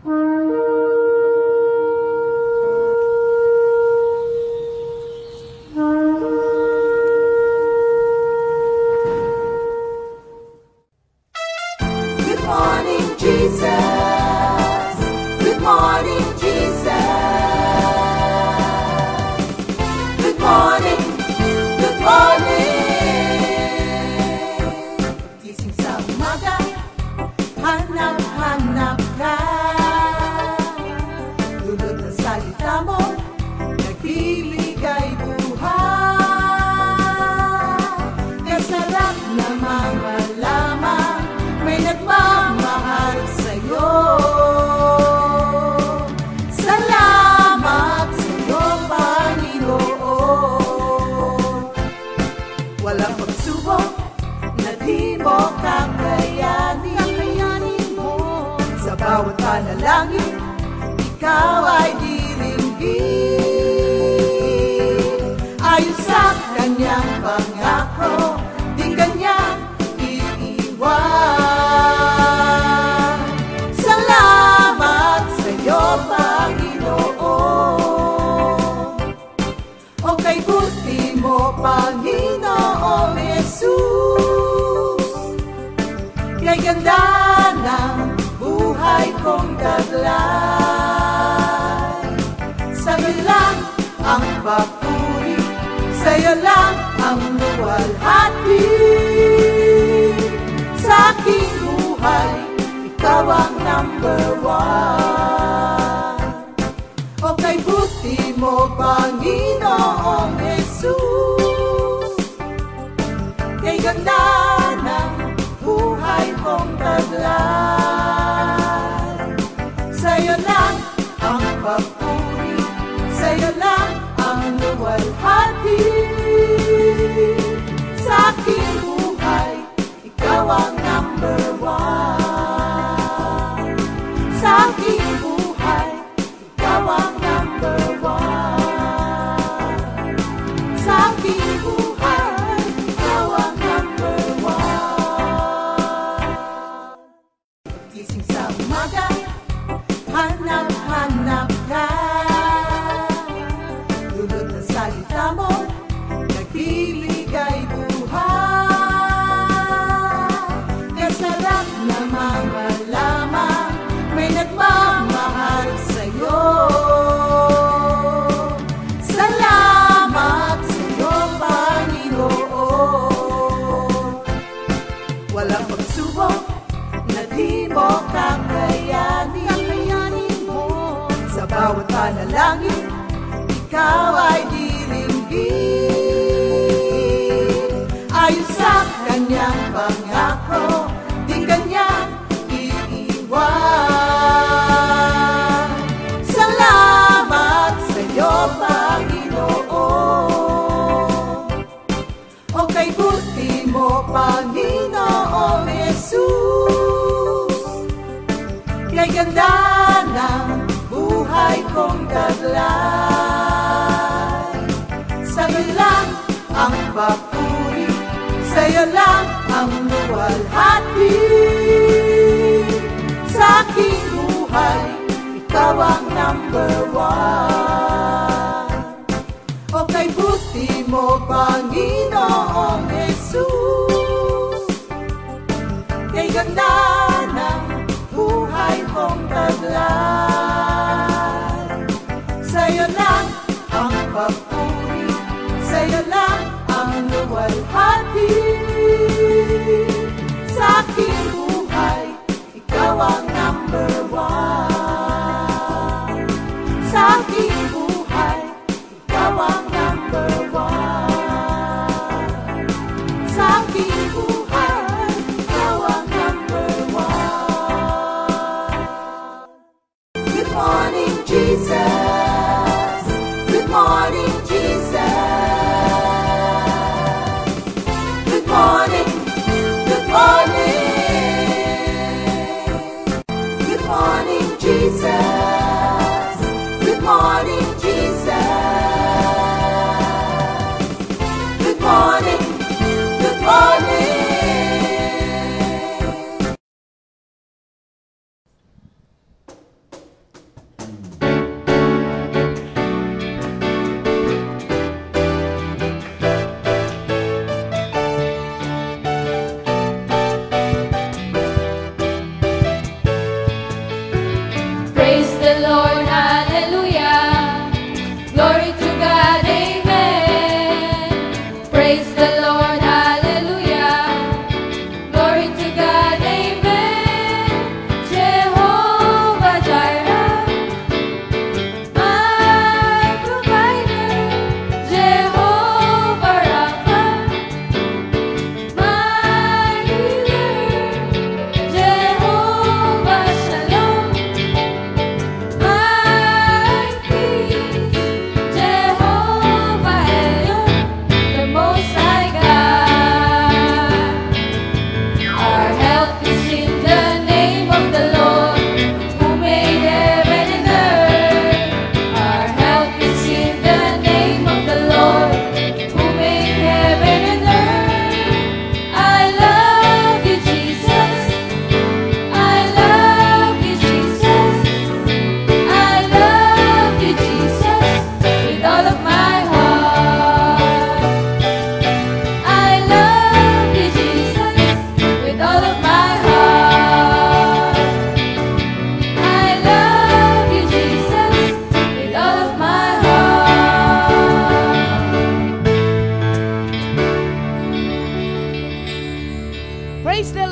Good morning, Jesus. Good morning, Jesus. Good morning, good morning. Gising sa umaga, hanap-hanap ka. Dulot ng salita mo, nagbibigay buhay. Kasarap na mga lamang, may nagmamahal sa'yo. Salamat sa'yo, Panginoon. Walang pagsubok na di mo kakayanin mo. Sa bawat panalangin, ikaw ay diringgin. Ayon sa kanyang pangako, di kanya iiwan. Salamat sa'yo, Panginoon. O kay buti mo, Panginoong Jesus. Kay ganda ng buhay kong taglay. Sa'yo lang ang papuri, sa'yo lang ang luwalhati. Sa aking buhay, ikaw ang number one. O kay buti mo, Panginoong Jesus. Kay ganda ng buhay kong taglay. Sa'yo lang ang papuri, sa'yo lang ang luwalhati. Sa aking buhay, ikaw ang number one. Sa aking buhay, ikaw ang number one. Sa aking buhay, ikaw ang number one. Gising sa umaga, hanap-hanap ka. Dulot ng salita mo, nagbibigay buhay. Kasarap na mga lamang, may nagmamahal sa'yo. Salamat sa'yo, Panginoon. Walang pagsubok na di mo kakayanin mo. Sa bawat panalangin, ikaw ay diringgin. Ayon sa kanyang pangako, di kanya iiwan. Salamat sa'yo, Panginoon. O kay buti mo, Panginoong Jesus. Kay ganda ng buhay kong taglay. Sa'yo lang ang papuri, sa'yo lang ang luwalhati. Sa aking buhay, ikaw ang number one. O kay buti mo, Panginoong Jesus. Kay ganda ng buhay kong taglay. Sa'yo lang ang papuri, sa'yo lang ang luwalhati. Sa aking buhay, ikaw ang number one. Sa aking buhay, ikaw ang number one. Sa aking buhay, ikaw ang number one.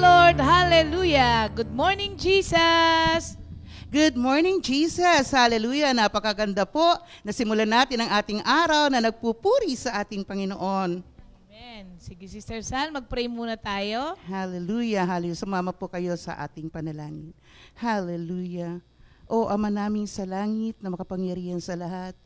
Lord. Hallelujah. Good morning, Jesus. Good morning, Jesus. Hallelujah. Napakaganda po na simulan natin ang ating araw na nagpupuri sa ating Panginoon. Amen. Sige, Sister Sal, mag-pray muna tayo. Hallelujah. Hallelujah. Sumama po kayo sa ating panalangin. Hallelujah. O Ama namin sa langit na makapangyarihan sa lahat,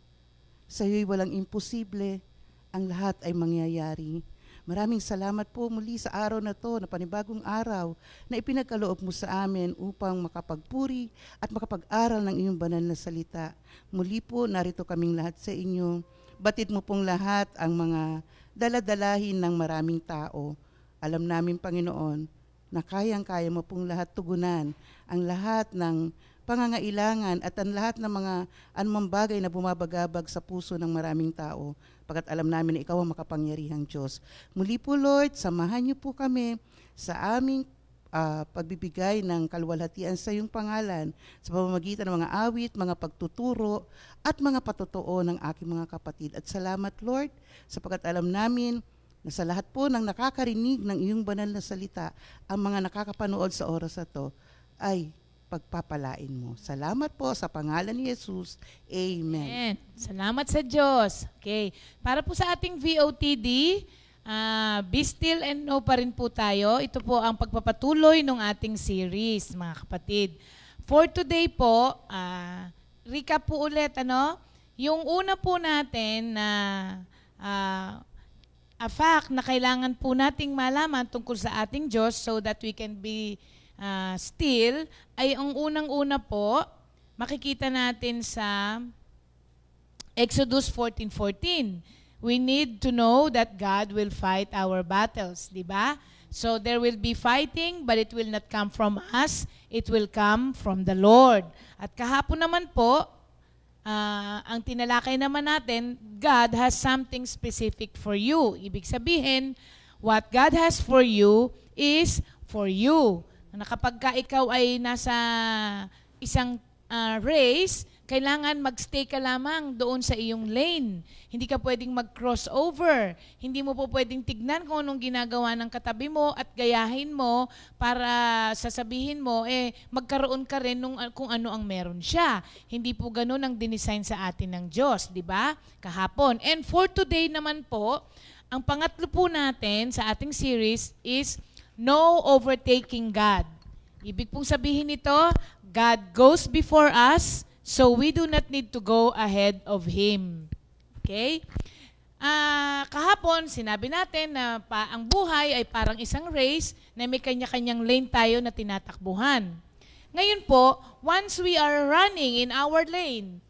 sa iyo'y walang imposible, ang lahat ay mangyayari. Maraming salamat po muli sa araw na to, na panibagong araw na ipinagkaloob mo sa amin upang makapagpuri at makapag-aral ng iyong banal na salita. Muli po, narito kaming lahat sa inyo. Batid mo pong lahat ang mga daladalahin ng maraming tao. Alam namin, Panginoon, na kayang-kaya mo pong lahat tugunan ang lahat ng pangangailangan at ang lahat ng mga anumang bagay na bumabagabag sa puso ng maraming tao, pagkat alam namin na ikaw ang makapangyarihang Diyos. Muli po, Lord, samahan niyo po kami sa aming pagbibigay ng kaluwalhatian sa iyong pangalan sa pamamagitan ng mga awit, mga pagtuturo at mga patotoo ng aking mga kapatid. At salamat, Lord, sapagkat alam namin na sa lahat po ng nakakarinig ng iyong banal na salita, ang mga nakakapanood sa oras na to ay pagpapalain mo. Salamat po sa pangalan ni Jesus. Amen. Amen. Salamat sa Diyos. Okay. Para po sa ating VOTD, be still and know pa rin po tayo. Ito po ang pagpapatuloy ng ating series, mga kapatid. For today po, recap po ulit, yung una po natin na a fact na kailangan po nating malaman tungkol sa ating Diyos so that we can be still, ay ang unang-una po, makikita natin sa Exodus 14:14. We need to know that God will fight our battles, di ba? So there will be fighting, but it will not come from us, it will come from the Lord. At kahapon naman po, ang tinalakay naman natin, God has something specific for you. Ibig sabihin, what God has for you is for you. Na kapag ka ikaw ay nasa isang race, kailangan magstay ka lamang doon sa iyong lane. Hindi ka pwedeng mag-cross over. Hindi mo po pwedeng tignan kung anong ginagawa ng katabi mo at gayahin mo para sasabihin mo, magkaroon ka rin kung ano ang meron siya. Hindi po ganun ang dinesign sa atin ng Diyos, di ba? Kahapon. And for today naman po, ang pangatlo po natin sa ating series is no overtaking God. Ibig pong sabihin nito, God goes before us, so we do not need to go ahead of Him. Okay? Kahapon, sinabi natin na ang buhay ay parang isang race na may kanya-kanyang lane tayo na tinatakbuhan. Ngayon po, once we are running in our lane,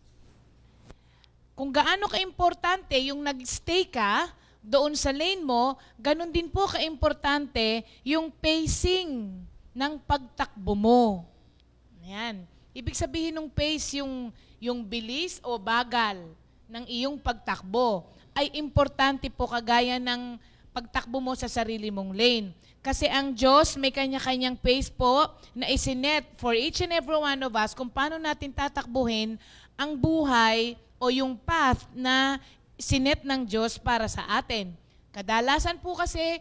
kung gaano ka-importante yung nag-stay ka doon sa lane mo, ganun din po ka-importante yung pacing ng pagtakbo mo. Ayan. Ibig sabihin ng pace, yung bilis o bagal ng iyong pagtakbo ay importante po kagaya ng pagtakbo mo sa sarili mong lane. Kasi ang Diyos may kanya-kanyang pace po na isinet for each and every one of us kung paano natin tatakbuhin ang buhay o yung path na sinet ng Diyos para sa atin. Kadalasan po kasi,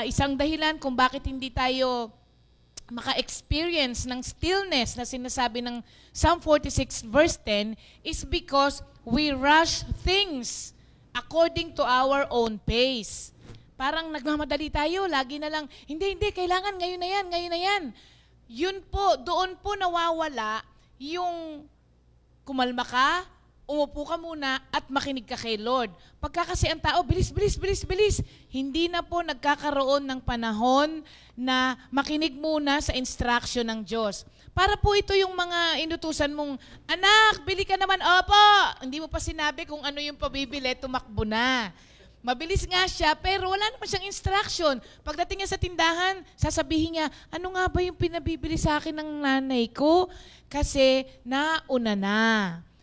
isang dahilan kung bakit hindi tayo maka-experience ng stillness na sinasabi ng Psalm 46 verse 10 is because we rush things according to our own pace. Parang nagmamadali tayo, lagi na lang, hindi, kailangan ngayon na yan. Yun po, doon po nawawala yung kumalma ka, umupo ka muna at makinig ka kay Lord. Pagka kasi ang tao, bilis, hindi na po nagkakaroon ng panahon na makinig muna sa instruction ng Diyos. Para po ito yung mga inutusan mong, anak, bili ka naman, opo. Hindi mo pa sinabi kung ano yung pabibili, tumakbo na. Mabilis nga siya, pero wala naman siyang instruction. Pagdating niya sa tindahan, sasabihin niya, ano nga ba yung pinabibili sa akin ng nanay ko? Kasi nauna na.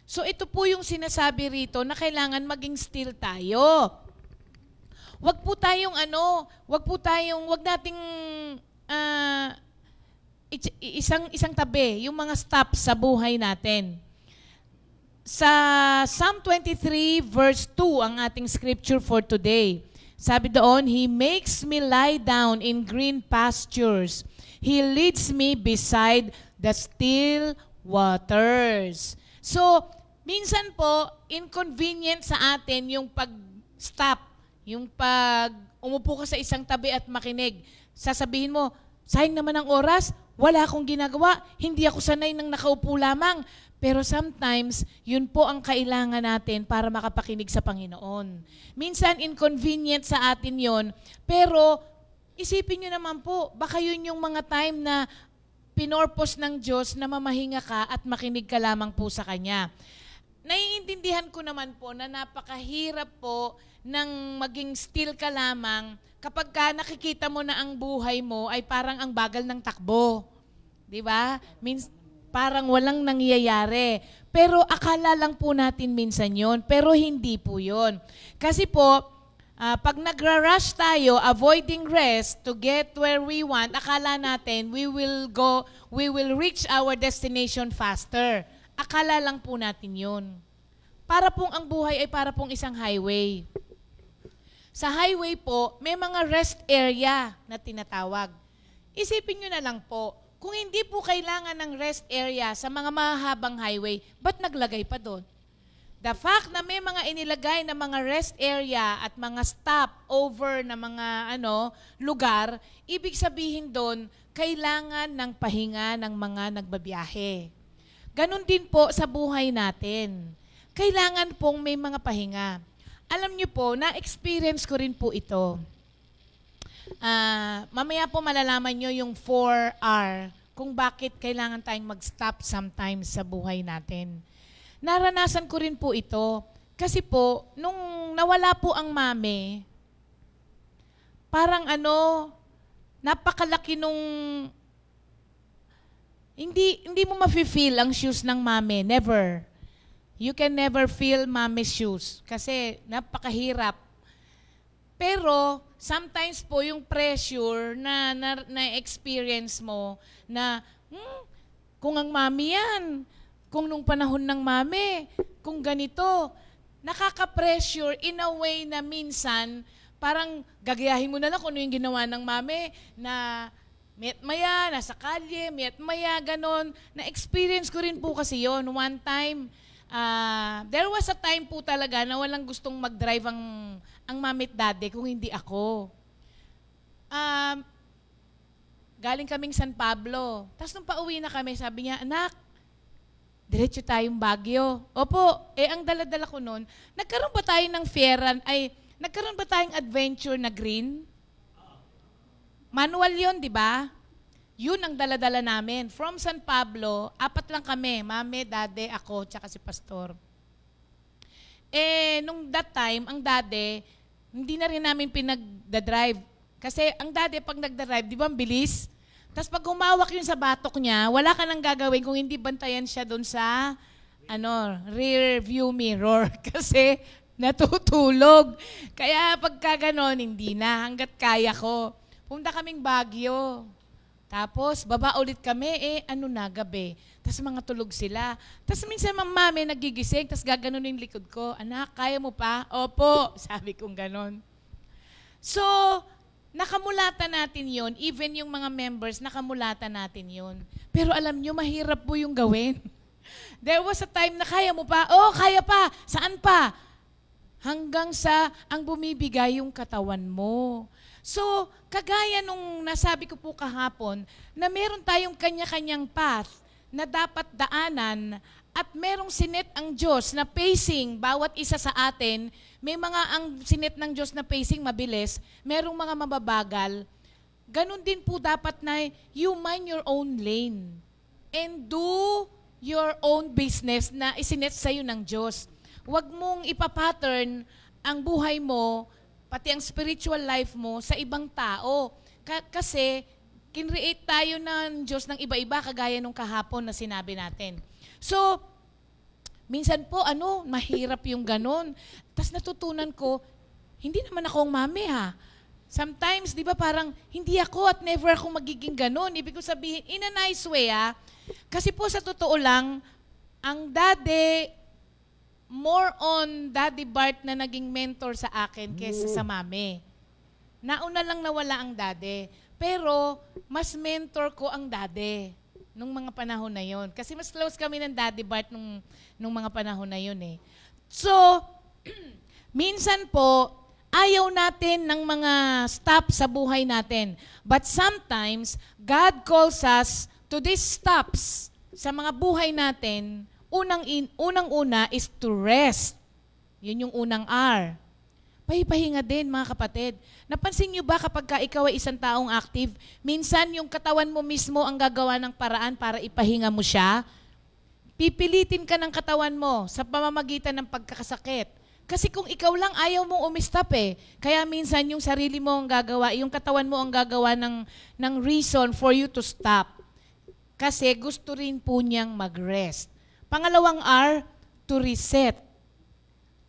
So ito po yung sinasabi rito na kailangan maging still tayo. Wag nating isang tabi yung mga stops sa buhay natin. Sa Psalm 23 verse 2 ang ating scripture for today. Sabi doon, He makes me lie down in green pastures. He leads me beside the still waters. So, minsan po, inconvenient sa atin yung pag-stop, yung umupo ka sa isang tabi at makinig. Sasabihin mo, sayang naman ang oras, wala akong ginagawa, hindi ako sanay nang nakaupo lamang. Pero sometimes, yun po ang kailangan natin para makapakinig sa Panginoon. Minsan, inconvenient sa atin yon, pero isipin nyo naman po, baka yun yung mga time na pinorpos ng Diyos na mamahinga ka at makinig ka lamang po sa Kanya. Naiintindihan ko naman po na napakahirap po ng maging still ka lamang kapag ka nakikita mo na ang buhay mo ay parang ang bagal ng takbo. Di ba? Parang walang nangyayari. Pero akala lang po natin minsan yon, pero hindi po yon. Kasi po, pag nagra-rush tayo, avoiding rest to get where we want, akala natin we will reach our destination faster. Akala lang po natin yun. Para pong ang buhay ay para pong isang highway. Sa highway po, may mga rest area na tinatawag. Isipin nyo na lang po, kung hindi po kailangan ng rest area sa mga mahabang highway, ba't naglagay pa doon? The fact na may mga inilagay na mga rest area at mga stop over na mga lugar, ibig sabihin doon, kailangan ng pahinga ng mga nagbabiyahe. Ganon din po sa buhay natin. Kailangan pong may mga pahinga. Alam niyo po, na-experience ko rin po ito. Mamaya po malalaman nyo yung 4R kung bakit kailangan tayong mag-stop sometimes sa buhay natin. Naranasan ko rin po ito kasi po, nung nawala po ang mami, parang napakalaki nung hindi mo mafe-feel ang shoes ng mami, never. You can never feel mommy's shoes kasi napakahirap. Pero sometimes po yung pressure na experience mo na kung ang mami yan, kung nung panahon ng mami, kung ganito, nakaka-pressure in a way na minsan parang gagayahin mo na lang kung ano yung ginawa ng mami na maya, nasa kalye, maya, ganon. Na-experience ko rin po kasi yon. One time, there was a time po talaga na walang gustong mag-drive ang mami at daddy kung hindi ako. Galing kaming San Pablo. Tapos nung pauwi na kami, sabi niya, anak, diretso tayong Baguio. Opo, ang dala-dala ko noon, nagkaroon ba tayong adventure na green? Manual yon, di ba? Yun ang dala-dala namin. From San Pablo, 4 lang kami. Mami, dade, ako, tsaka si pastor. Nung that time, ang dade, hindi na rin namin pinagdadrive. Kasi ang dade, pag nagdadrive, di ba, ang bilis? Tapos pag humawak yun sa batok niya, wala ka nang gagawin kung hindi bantayan siya doon sa rear view mirror. Kasi natutulog. Kaya pagka ganon, hindi na. Hanggat kaya ko. Punta kaming Baguio. Tapos, baba ulit kami, gabi. Tapos mga tulog sila. Tapos minsan mami nagigising, tapos gaganon yung likod ko. Anak, kaya mo pa? Opo, sabi kong ganon. So, nakamulatan natin yon. Even yung mga members, nakamulatan natin yon. Pero alam nyo, mahirap po yung gawin. There was a time na kaya mo pa? Oh, kaya pa. Saan pa? Hanggang sa ang bumibigay yung katawan mo. So, kagaya nung nasabi ko po kahapon, na meron tayong kanya-kanyang path na dapat daanan at merong sinet ang Diyos na pacing bawat isa sa atin. May mga ang sinet ng Diyos na pacing mabilis, merong mga mababagal. Ganon din po dapat na you mind your own lane and do your own business na isinet sa'yo ng Diyos. Huwag mong ipapattern ang buhay mo pati ang spiritual life mo sa ibang tao. Kasi, kinreate tayo ng Diyos ng iba-iba, kagaya nung kahapon na sinabi natin. So, minsan po, mahirap yung ganon. Tapos natutunan ko, hindi naman ako ang mami ha. Sometimes, di ba parang, hindi ako at never ako magiging ganon. Ibig ko sabihin, in a nice way ha. Kasi po sa totoo lang, ang daddy, more on Daddy Bart na naging mentor sa akin kaysa sa mami. nauna lang nawala ang daddy. Pero, mas mentor ko ang daddy nung mga panahon na yon. Kasi mas close kami ng Daddy Bart nung mga panahon na yon eh. So, minsan po, ayaw natin ng mga stop sa buhay natin. But sometimes, God calls us to these stops sa mga buhay natin. Unang-una is to rest. Yun yung unang R. Pahipahinga din, mga kapatid. Napansin niyo ba kapag ikaw ay isang taong active, minsan yung katawan mo mismo ang gagawa ng paraan para ipahinga mo siya? Pipilitin ka ng katawan mo sa pamamagitan ng pagkakasakit. Kasi kung ikaw lang, ayaw mong umistop eh. Kaya minsan yung sarili mo ang gagawa, yung katawan mo ang gagawa ng reason for you to stop. Kasi gusto rin po niyang mag-rest. Pangalawang R, to reset.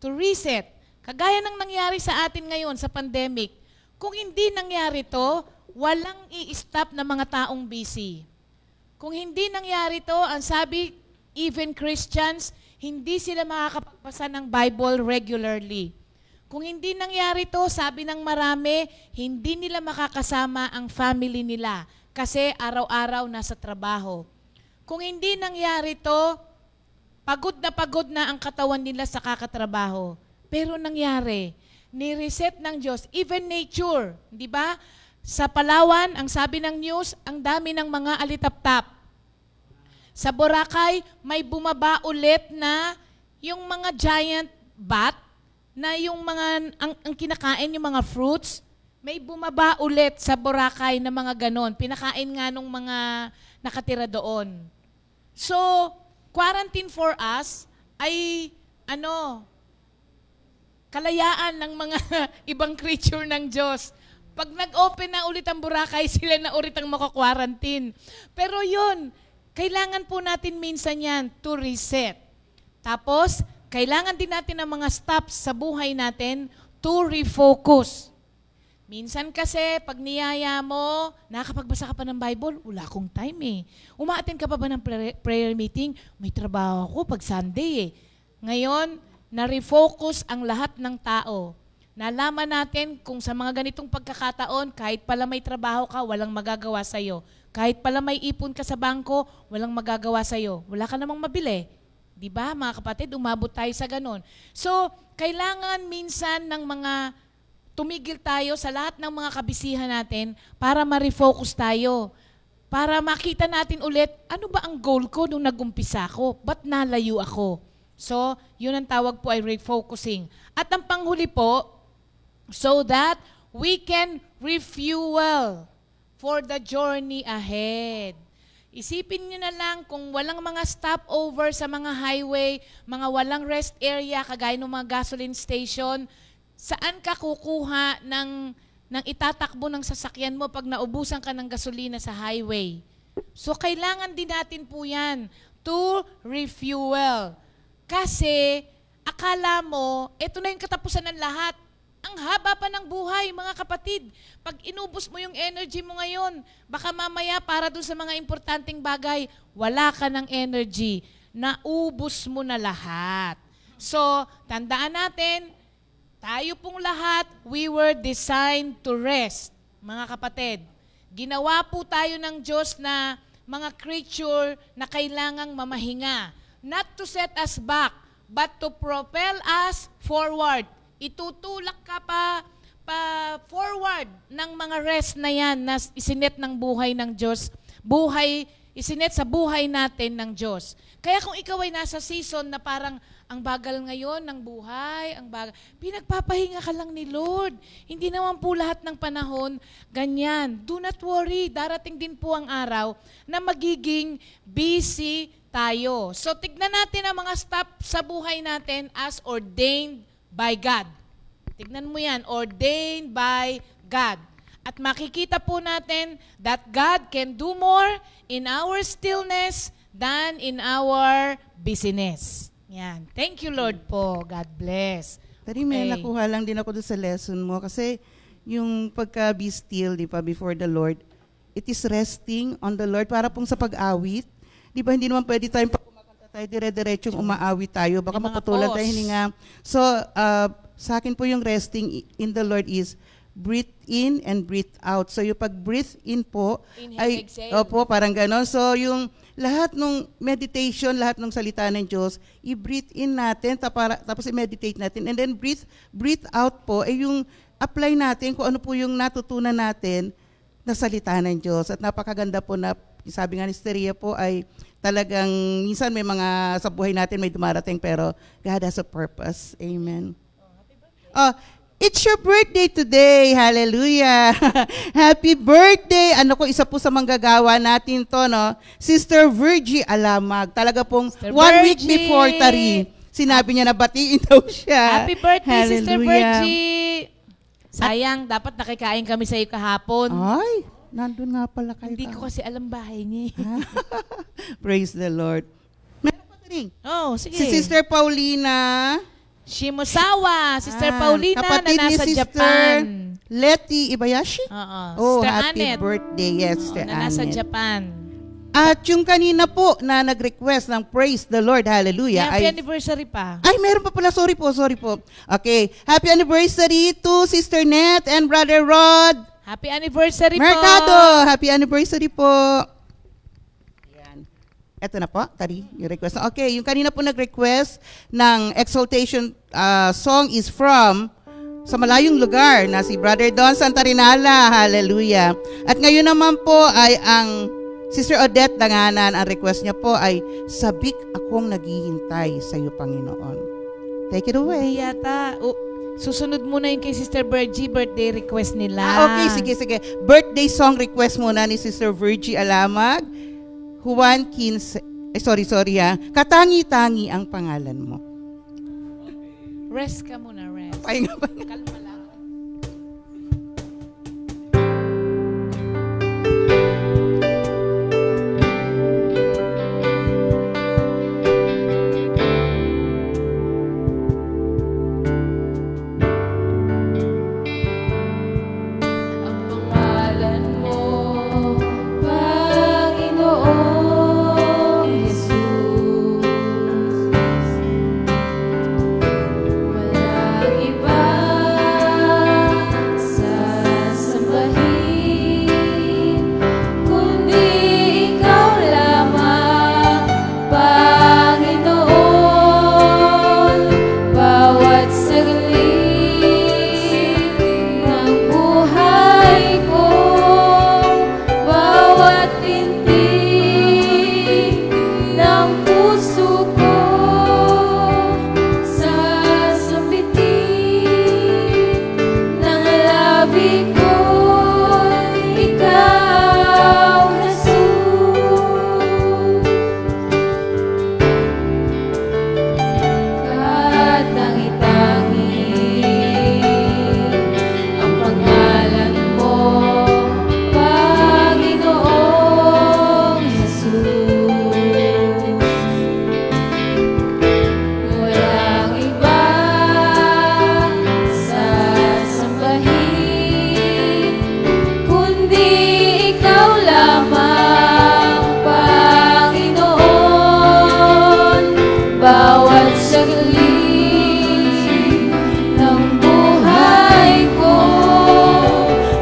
To reset. Kagaya ng nangyari sa atin ngayon sa pandemic, kung hindi nangyari to, walang i-stop na mga taong busy. Kung hindi nangyari to, ang sabi, even Christians, hindi sila makakapagbasa ng Bible regularly. Kung hindi nangyari to, sabi ng marami, hindi nila makakasama ang family nila kasi araw-araw nasa trabaho. Kung hindi nangyari to, pagod na ang katawan nila sa kakatrabaho. Pero nangyari, ni-reset ng Diyos, even nature, di ba? Sa Palawan, ang sabi ng news, ang dami ng mga alitaptap. Sa Boracay, may bumaba ulit na yung mga giant bat, na yung mga, ang kinakain, yung mga fruits, may bumaba ulit sa Boracay na mga ganon. Pinakain nga nung mga nakatira doon. So, quarantine for us ay, kalayaan ng mga ibang creature ng Diyos. Pag nag-open na ulit ang Boracay, sila na ulit ang maka-quarantine. Pero yun, kailangan po natin minsan yan to reset. Tapos, kailangan din natin ng mga stops sa buhay natin to refocus. Minsan kasi, pag niyaya mo, nakakapagbasa ka pa ng Bible, wala akong time eh. Uma-attend ka pa ba ng prayer meeting? May trabaho ako pag Sunday eh. Ngayon, na-refocus ang lahat ng tao. Nalaman natin kung sa mga ganitong pagkakataon, kahit pala may trabaho ka, walang magagawa sa'yo. Kahit pala may ipon ka sa bangko, walang magagawa sa'yo. Wala ka namang mabili. Di ba, mga kapatid, umabot tayo sa ganon. So, kailangan minsan ng mga tumigil tayo sa lahat ng mga kabisihan natin para ma-refocus tayo. Para makita natin ulit, ano ba ang goal ko nung nag-umpisa ako? Ba't nalayo ako? So, yun ang tawag po ay refocusing. At ang panghuli po, so that we can refuel for the journey ahead. Isipin nyo na lang kung walang mga stopover sa mga highway, mga walang rest area, kagaya ng mga gasoline station, saan ka kukuha ng itatakbo ng sasakyan mo pag naubusan ka ng gasolina sa highway? So, kailangan din natin po yan to refuel. Kasi, akala mo, ito na yung katapusan ng lahat. Ang haba pa ng buhay, mga kapatid. Pag inubos mo yung energy mo ngayon, baka mamaya para doon sa mga importanteng bagay, wala ka ng energy. Naubos mo na lahat. So, tandaan natin, tayo pong lahat, we were designed to rest, mga kapatid. Ginawa po tayo ng Diyos na mga creature na kailangang mamahinga. Not to set us back, but to propel us forward. Itutulak ka pa forward ng mga rest na yan na isinet ng buhay ng Diyos. Isinet sa buhay natin ng Diyos. Kaya kung ikaw ay nasa season na parang ang bagal ngayon ng buhay, pinagpapahinga ka lang ni Lord. Hindi naman po lahat ng panahon ganyan. Do not worry, darating din po ang araw na magiging busy tayo. So, tignan natin ang mga step sa buhay natin as ordained by God. Tignan mo yan, ordained by God. At makikita po natin that God can do more in our stillness than in our busyness. Yan. Thank you, Lord po. God bless. Pero may nakuha lang din ako doon sa lesson mo kasi yung pagka-be still, di ba, before the Lord, it is resting on the Lord para pong sa pag-awit. Di ba, hindi naman pwede tayong pag kumakanta tayo, dire-diretsong umaawit tayo. Baka maputulan tayo hininga. So, sa akin po yung resting in the Lord is breathe in and breathe out. So yung pag-breathe in po, Inhale, exhale. opo, parang ganon. So yung lahat ng meditation, lahat ng salita ng Diyos, i-breathe in natin, tapos i-meditate natin. And then breathe out po, ay yung apply natin kung ano po yung natutunan natin na salita ng Diyos. At napakaganda po na, sabi nga ni Steria po, ay talagang minsan may mga sa buhay natin may dumarating, pero God has a purpose. Amen. It's your birthday today. Hallelujah. Happy birthday. Ano ko, isa po sa manggagawa natin to, no? Sister Virgie Alamag. Talaga pong Sister 1 week Virgie. before Tari. Sinabi niya na batiin daw siya. Happy birthday, Sister Hallelujah. Virgie! Sayang, dapat nakikain kami sa iyo kahapon. Ay, nandun nga pala kayo. Hindi ko kasi alam bahay niya. Praise the Lord. Meron pa rin. Oh, sige. Si Sister Paulina. Shimosawa, Sister Paulina na kapatid ni nasa Sister Japan. Letty Ibayashi. Oo. Oh, Sister happy Anet. birthday. Yes, Sister Na nasa Anet. Japan. At yung kanina po na nag-request ng Praise the Lord, Hallelujah. Happy anniversary pa. Ay, meron pa pala. Sorry po. Okay. Happy anniversary to Sister Net and Brother Rod Happy anniversary Mercado. po. Happy anniversary po. Ayan. Eto na po, Tari, yung request. Okay, yung kanina po nag-request ng exaltation song is from sa malayong lugar na si Brother Don Santarinala. Hallelujah. At ngayon naman po ay ang Sister Odette Danganan, ang request niya po ay sabik akong naghihintay sa iyo, Panginoon. Take it away. Yata. Susunod muna yung kay Sister Virgie, birthday request nila. Okay, sige. Birthday song request muna ni Sister Virgie Alamag. Juan 15, sorry Katangi-tangi ang pangalan mo. Rest ka muna, rest. Pahinga. Kalma lang. Ang pangalan mo, Panginoong Jesus. Walang iba sasambahin, kundi Ikaw lamang, Panginoon. Bawat saglit ng buhay ko, bawat tintig ng puso ko, sasambitin ng labi ko, Ikaw, Jesus. Katangi-tangi ang pangalan mo, Panginoong Jesus. Walang iba sasambahin, kundi Ikaw lamang, Panginoon. Bawat saglit ng buhay ko,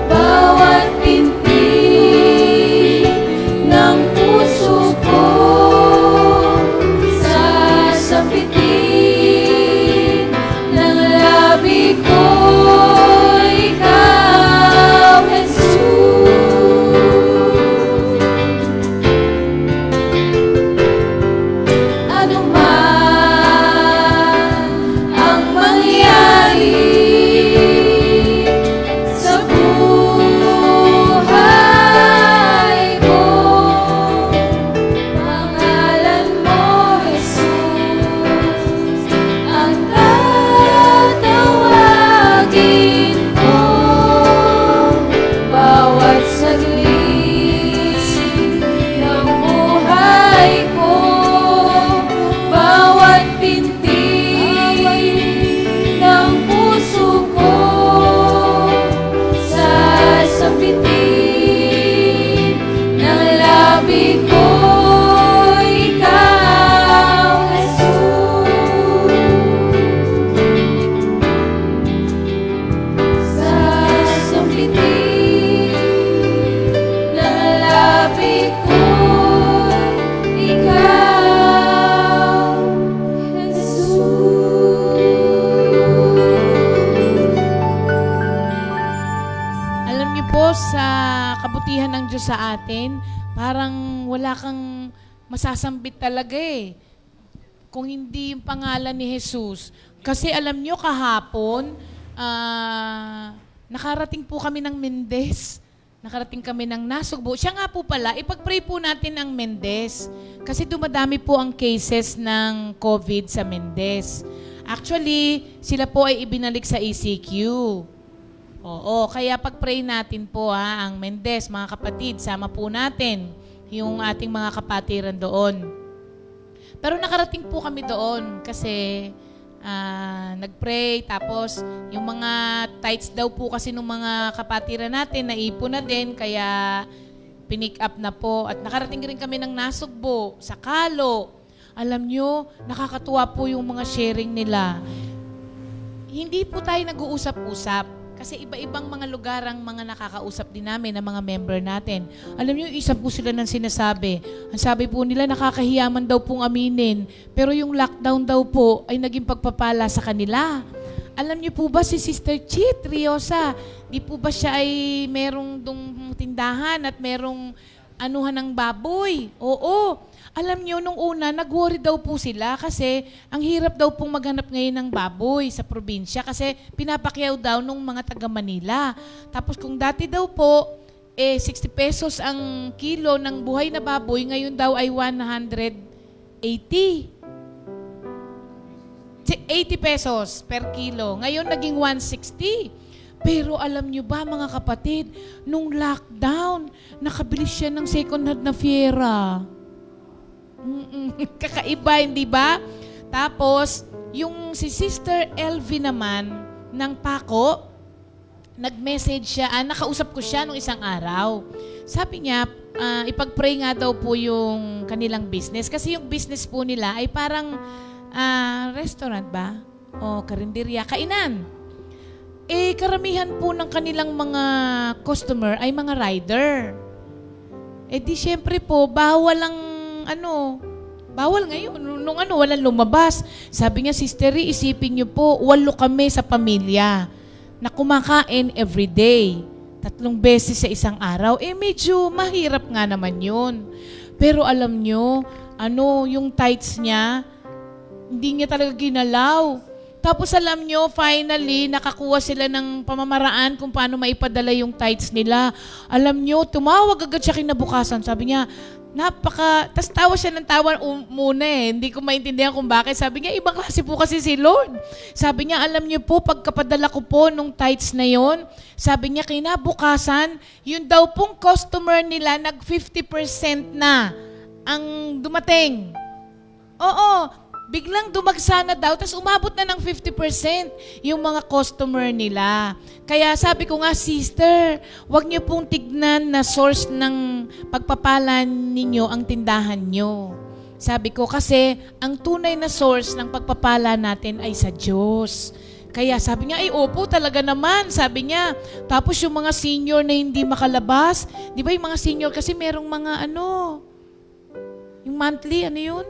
bawat pintig ng puso ko, sasambitin ng labi ko, Ikaw, Jesus. Ano man ang mangyari sa buhay ko, pangalan mo, Jesus, ang tatawagin ko. Bawat saglit ng buhay ko, bawat pintig ng puso ko, sasambitin ng labi ko, Ikaw, Jesus. Jesus sa atin, parang wala kang masasambit talaga eh. Kung hindi yung pangalan ni Jesus. Kasi alam nyo, kahapon, nakarating po kami ng Mendez. Nakarating kami ng Nasugbo. Siya nga po pala, ipag-pray po natin ang Mendez. Kasi dumadami po ang cases ng COVID sa Mendez. Actually, sila po ay ibinalik sa ECQ. Oo, kaya pag-pray natin po ang Mendez, mga kapatid, sama po natin yung ating mga kapatiran doon. Pero nakarating po kami doon kasi nag-pray, tapos yung mga tithes daw po kasi ng mga kapatiran natin, naipon na din, kaya pinick up na po. At nakarating rin kami ng Nasugbo, sa Kalo. Alam nyo, nakakatuwa po yung mga sharing nila. Hindi po tayo nag-uusap-usap. Kasi iba-ibang mga lugar ang mga nakakausap din namin, ng mga member natin. Alam niyo, isa po sila ng sinasabi. Ang sabi po nila, nakakahiyaman daw pong aminin. Pero yung lockdown daw po ay naging pagpapala sa kanila. Alam niyo po ba si Sister Chit Riosa, di po ba siya ay merong tindahan at merong anuhan ng baboy? Oo. Alam niyo, nung una, nag-worry daw po sila kasi ang hirap daw pong maghanap ngayon ng baboy sa probinsya kasi pinapakyaw daw nung mga taga Manila. Tapos kung dati daw po, 60 pesos ang kilo ng buhay na baboy, ngayon daw ay 180. 80 pesos per kilo. Ngayon naging 160. Pero alam nyo ba, mga kapatid, nung lockdown, nakabili siya ng second hand na fiera. Kakaiba, hindi ba? Tapos, yung si Sister Elvie naman, ng Paco, nag-message siya, nakausap ko siya nung isang araw. Sabi niya, ipag-pray nga daw po yung kanilang business. Kasi yung business po nila ay parang restaurant ba? O karinderya, kainan. Karamihan po ng kanilang mga customer ay mga rider. Di syempre po, bawal ngayon. Nung walang lumabas. Sabi niya, Sister, isipin niyo po, 8 kami sa pamilya na kumakain everyday. 3 beses sa isang araw. Medyo mahirap nga naman yun. Pero alam niyo, yung tithes niya, hindi niya talaga ginalaw. Tapos alam nyo, finally, nakakuha sila ng pamamaraan kung paano maipadala yung tithes nila. Alam nyo, tumawag agad siya kinabukasan. Sabi niya, tas tawa siya ng tawa muna Hindi ko maintindihan kung bakit. Sabi niya, ibang klase po kasi si Lord. Sabi niya, alam niyo po, pagkapadala ko po nung tithes na yon, sabi niya, kinabukasan, yun daw pong customer nila, nag 50% na ang dumating. Oo, biglang dumagsa na daw, tapos umabot na ng 50% yung mga customer nila. Kaya sabi ko nga, Sister, wag niyo pong tignan na source ng pagpapala ninyo ang tindahan nyo. Sabi ko, kasi ang tunay na source ng pagpapala natin ay sa Diyos. Kaya sabi niya, opo talaga naman, sabi niya. Tapos yung mga senior na hindi makalabas, di ba yung mga senior kasi merong mga yung monthly, yun?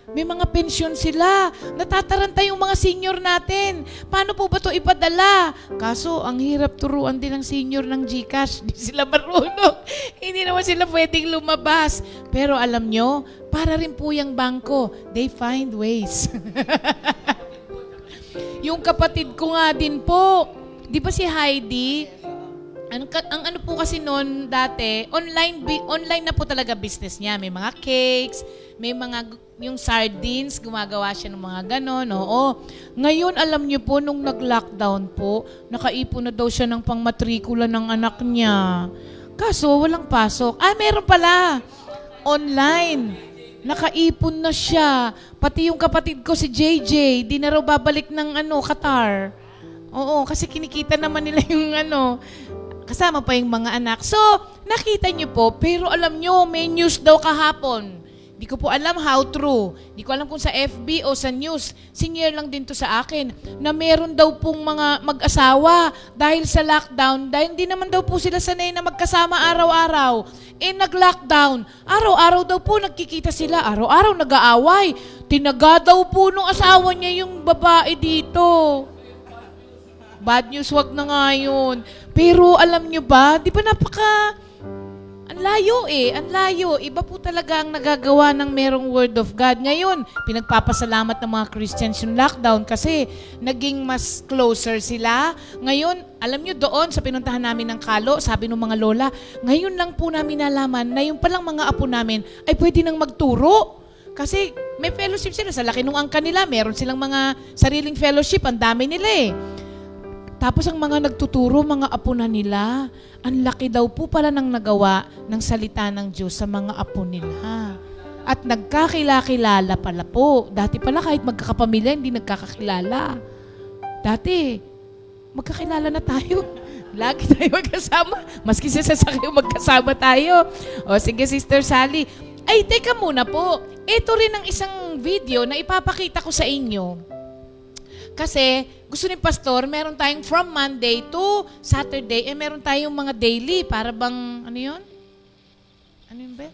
May mga pensyon sila. Natataranta yung mga senior natin. Paano po ba ito ipadala? Kaso, ang hirap turuan din ng senior ng GCash. Hindi sila marunong. Hindi naman sila pwedeng lumabas. Pero alam nyo, para rin po yung bangko. They find ways. Yung kapatid ko nga din po. Di ba si Heidi? Ang po kasi noon dati, online na po talaga business niya. May mga cakes, may mga yung sardines, gumagawa siya ng mga ganon. Oo. Ngayon, alam niyo po, nung nag-lockdown po, nakaipon na daw siya ng pangmatrikula ng anak niya. Kaso, walang pasok. Meron pala. Online. Nakaipon na siya. Pati yung kapatid ko, si JJ, di na raw babalik ng Qatar. Oo, kasi kinikita naman nila yung kasama pa yung mga anak. So, nakita niyo po, pero alam niyo, may news daw kahapon. Di ko po alam how true. Di ko alam kung sa FB o sa news. Senior lang din to sa akin na meron daw pong mga mag-asawa dahil sa lockdown, dahil hindi naman daw po sila sanay na magkasama araw-araw. Nag-lockdown. Araw-araw daw po nagkikita sila. Araw-araw nag-aaway. Tinaga daw po nung asawa niya yung babae dito. Bad news, wag na nga yun. Pero alam nyo ba, di ba Ang layo ang layo. Iba po talaga ang nagagawa ng merong Word of God. Ngayon, pinagpapasalamat ng mga Christians yung lockdown kasi naging mas closer sila. Ngayon, alam nyo doon sa pinuntahan namin ng Kalo, sabi ng mga lola, ngayon lang po namin nalaman na yung palang mga apo namin ay pwede nang magturo. Kasi may fellowship sila. Sa laki nung angka nila, meron silang mga sariling fellowship. Ang dami nila Tapos ang mga nagtuturo, mga apo na nila, ang laki daw po pala ng nagawa ng salita ng Diyos sa mga apo nila. At nagkakilala pala po. Dati pala kahit magkakapamilya, hindi nagkakakilala. Dati, magkakilala na tayo. Lagi tayo magkasama. Maski sa sasakyan, magkasama tayo. O sige, Sister Sally. Ay, teka muna po. Ito rin ang isang video na ipapakita ko sa inyo. Kasi gusto ni Pastor, meron tayong from Monday to Saturday, meron tayong mga daily, para bang, ano yun? Ano yun ba?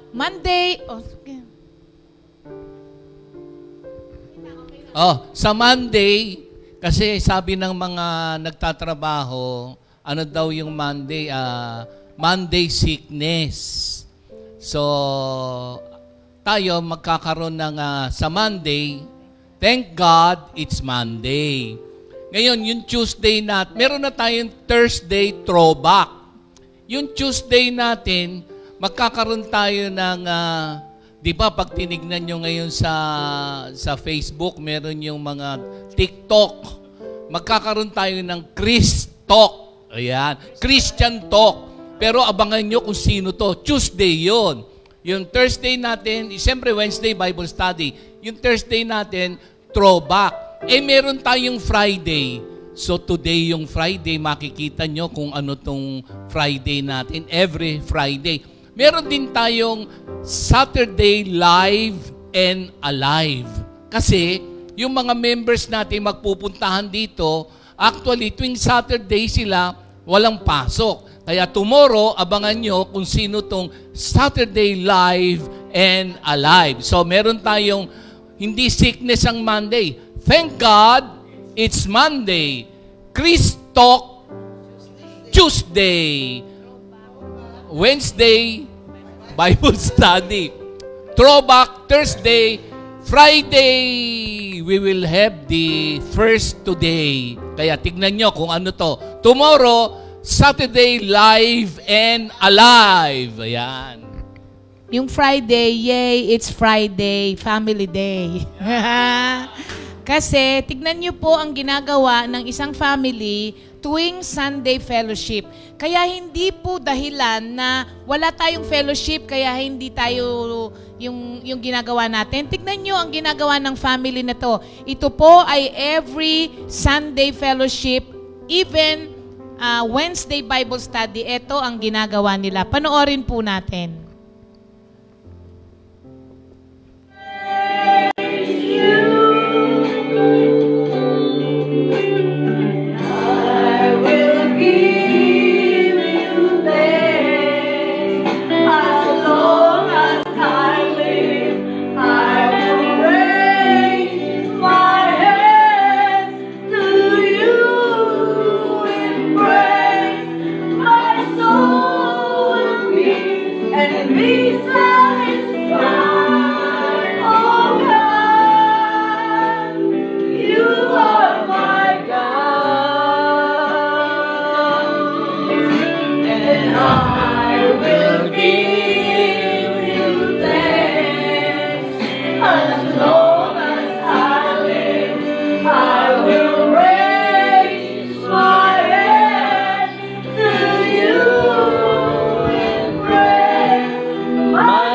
Monday, okay. Sa Monday, kasi sabi ng mga nagtatrabaho, ano daw yung Monday? Monday sickness. So, tayo magkakaroon ng sa Monday. Thank God, it's Monday. Ngayon, yung Tuesday natin, meron na tayong Thursday throwback. Yung Tuesday natin, magkakaroon tayo ng, di ba, pag tinignan nyo ngayon sa Facebook, meron yung mga TikTok. Magkakaroon tayo ng Chris Talk. Ayan, Christian Talk. Pero abangan nyo kung sino to. Tuesday yon. Yung Thursday natin, siyempre Wednesday Bible Study. Yung Thursday natin, throwback. Meron tayong Friday. So today yung Friday, makikita nyo kung ano tong Friday natin. Every Friday. Meron din tayong Saturday Live and Alive. Kasi yung mga members natin magpupuntahan dito, actually tuwing Saturday sila walang pasok. Kaya tomorrow, abangan nyo kung sino tong Saturday Live and Alive. So meron tayong hindi sickness ang Monday. Thank God, it's Monday. Chris Talk, Tuesday. Wednesday, Bible Study. Throwback, Thursday. Friday, we will have the first today. Kaya tignan nyo kung ano to. Tomorrow, Saturday Live and Alive. Ayan. Yung Friday, yay, it's Friday, family day. Kasi, tignan nyo po ang ginagawa ng isang family tuwing Sunday fellowship. Kaya hindi po dahilan na wala tayong fellowship, kaya hindi tayo yung ginagawa natin. Tignan nyo ang ginagawa ng family na to. Ito po ay every Sunday fellowship, even Wednesday Bible Study. Ito ang ginagawa nila. Panoorin po natin. My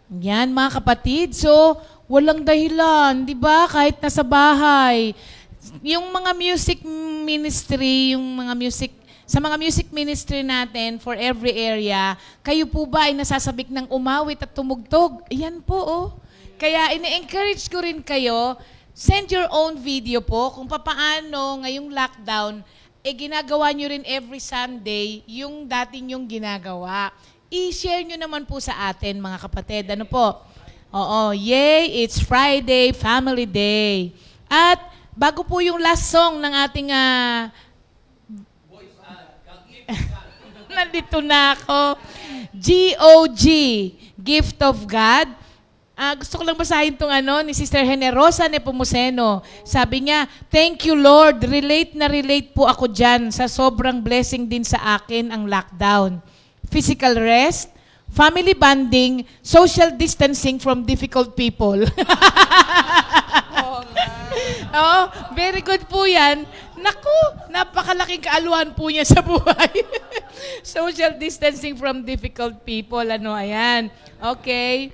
Yan mga kapatid. So, walang dahilan, di ba? Kahit nasa bahay. Yung mga music ministry, sa mga music ministry natin for every area, kayo po ba ay nasasabik ng umawit at tumugtog? Ayan po, oh. Kaya ine-encourage ko rin kayo, send your own video po kung papaano ngayong lockdown, ginagawa nyo rin every Sunday yung dating yung ginagawa. I-share nyo naman po sa atin, mga kapatid. Ano po? Oo, yay, it's Friday, Family Day. At bago po yung last song ng ating nandito na ako. GOG, Gift of God. Gusto ko lang basahin itong ni Sister Generosa Nepomuceno. Sabi niya, thank you Lord, relate po ako dyan sa sobrang blessing din sa akin ang lockdown. Physical rest, family bonding, social distancing from difficult people. Oh, very good po yan. Naku, napakalaking kaaluhan po niya sa buhay. Social distancing from difficult people. Ayan. Okay.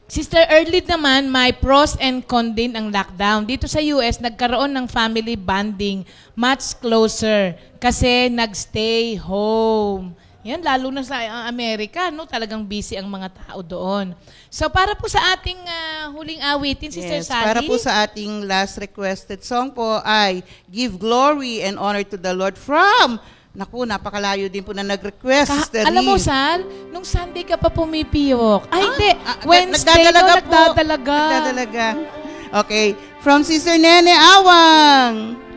Sister Early naman, may pros and cons din ang lockdown. Dito sa US, nagkaroon ng family bonding much closer kasi nagstay home. Yan, lalo na sa Amerika, no? Talagang busy ang mga tao doon. So, para po sa ating huling awitin, Sister Sally. Para po sa ating last requested song po ay Give Glory and Honor to the Lord from... Naku, napakalayo din po na nag-request, Sister Alam mo, Lee. Sal, nung Sunday ka pa pumipiyok. Ay, hindi. Wednesday Nagdadalaga. Okay. From Sister Nene Awang.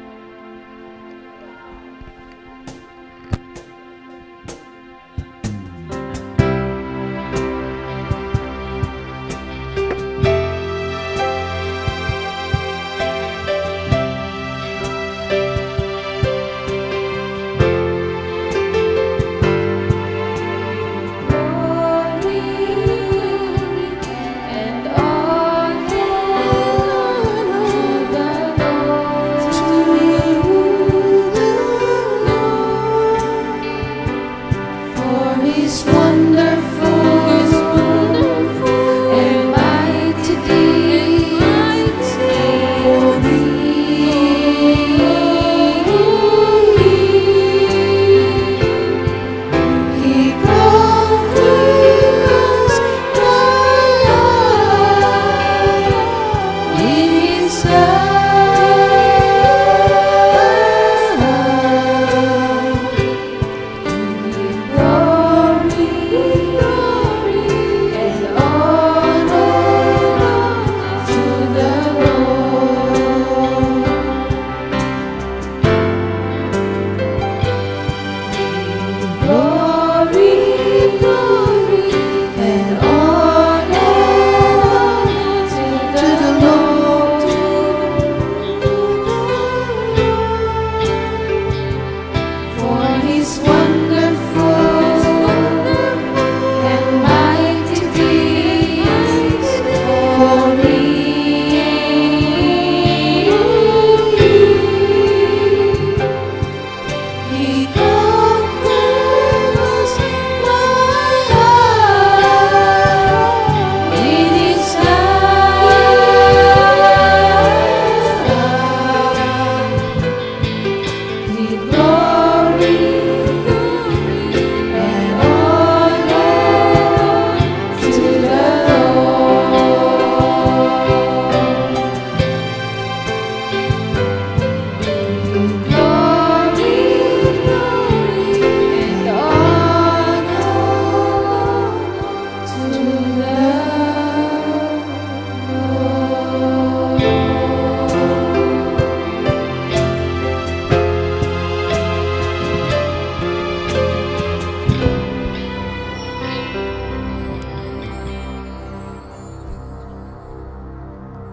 and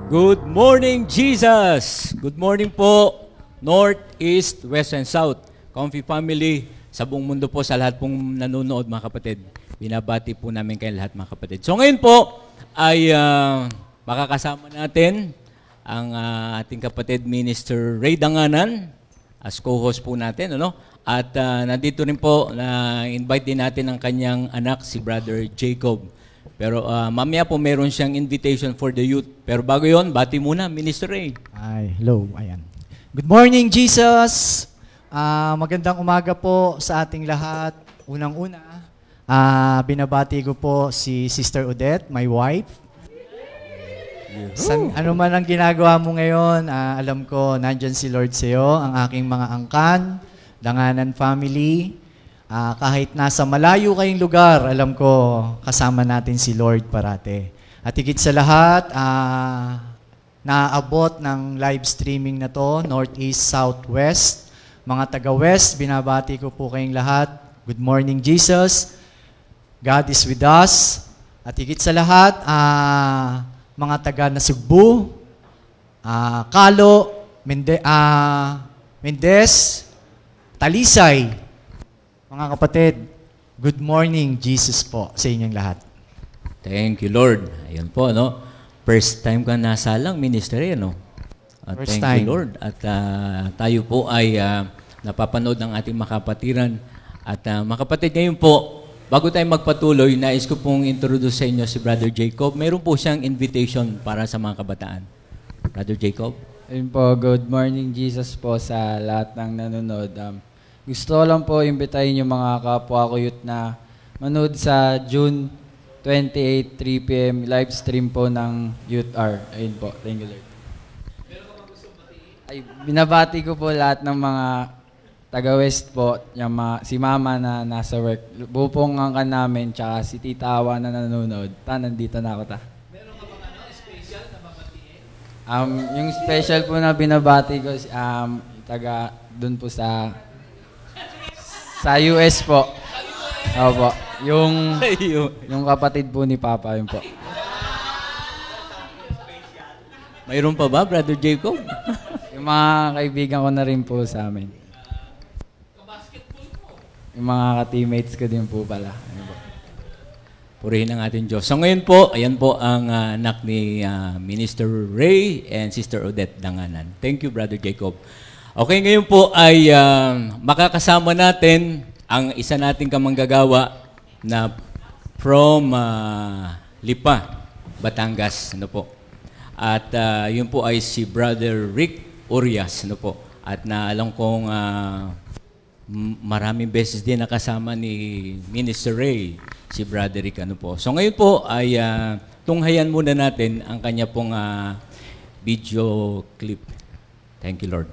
Good morning, Jesus! Good morning po, North, East, West, and South. Comfy family, sa buong mundo po, sa lahat pong nanonood mga kapatid. Binabati po namin kayo lahat mga kapatid. So ngayon po ay makakasama natin ang ating kapatid Minister Ray Danganan as co-host po natin. Ano? At nandito rin po, invite din natin ang kanyang anak, si Brother Jacob. Pero mamaya po meron siyang invitation for the youth. Pero bago yon, bati muna, Minister Ray. Ay, hello. Ayan. Good morning, Jesus. Magandang umaga po sa ating lahat. Unang-una, binabati ko po si Sister Odette, my wife. Ano man ang ginagawa mo ngayon, alam ko, nandyan si Lord sa iyo, ang aking mga angkan, Danganan family. Kahit nasa malayo kayong lugar, alam ko, kasama natin si Lord parate. At higit sa lahat, naabot ng live streaming na to, Northeast, Southwest. Mga taga-West, binabati ko po kayong lahat. Good morning, Jesus. God is with us. At higit sa lahat, mga taga Nasugbu, Kalo, Mendez, Talisay, mga kapatid, good morning, Jesus po sa inyong lahat. Thank you, Lord. Ayun po, no? First time ka nasalang, Minister Ray, no? First Thank time. you, Lord. At tayo po ay napapanood ng ating makapatiran. At makapatid, ngayon po, bago tayo magpatuloy, nais ko pong introduce sa inyo si Brother Jacob. Meron po siyang invitation para sa mga kabataan. Brother Jacob. Ayun po, good morning Jesus po sa lahat ng nanonood. Gusto ko lang po imbitahin yung mga kapwa ko youth na manood sa June 28, 3 p.m. live stream po ng Youth Hour. Ayun po, thank you Lord. Ay, binabati ko po lahat ng mga taga-West po, yung si Mama na nasa work, bupong angkan namin, tsaka si Tita Awa na nanonood. Nandito na ako ta. Meron ka bang special na babatiin? Yung special po na binabati ko, taga dun po sa US po. Opo. Yung kapatid po ni Papa, yun po. Mayroon pa ba, Brother Jacob? Yung mga kaibigan ko na rin po sa amin. Yung mga ka-teammates ko din po pala. Ayun po. Purihin ang ating Diyos. So ngayon po, ayan po ang anak ni Minister Ray and Sister Odette Danganan. Thank you, Brother Jacob. Okay, ngayon po ay makakasama natin ang isa nating kamanggagawa na from Lipa, Batangas. Ano po? At yun po ay si Brother Rick Urias. Ano po? At naalam kong maraming beses din nakasama ni Minister Ray, si Brother Rick. Ano po? So ngayon po ay tunghayan muna natin ang kanya pong video clip. Thank you, Lord.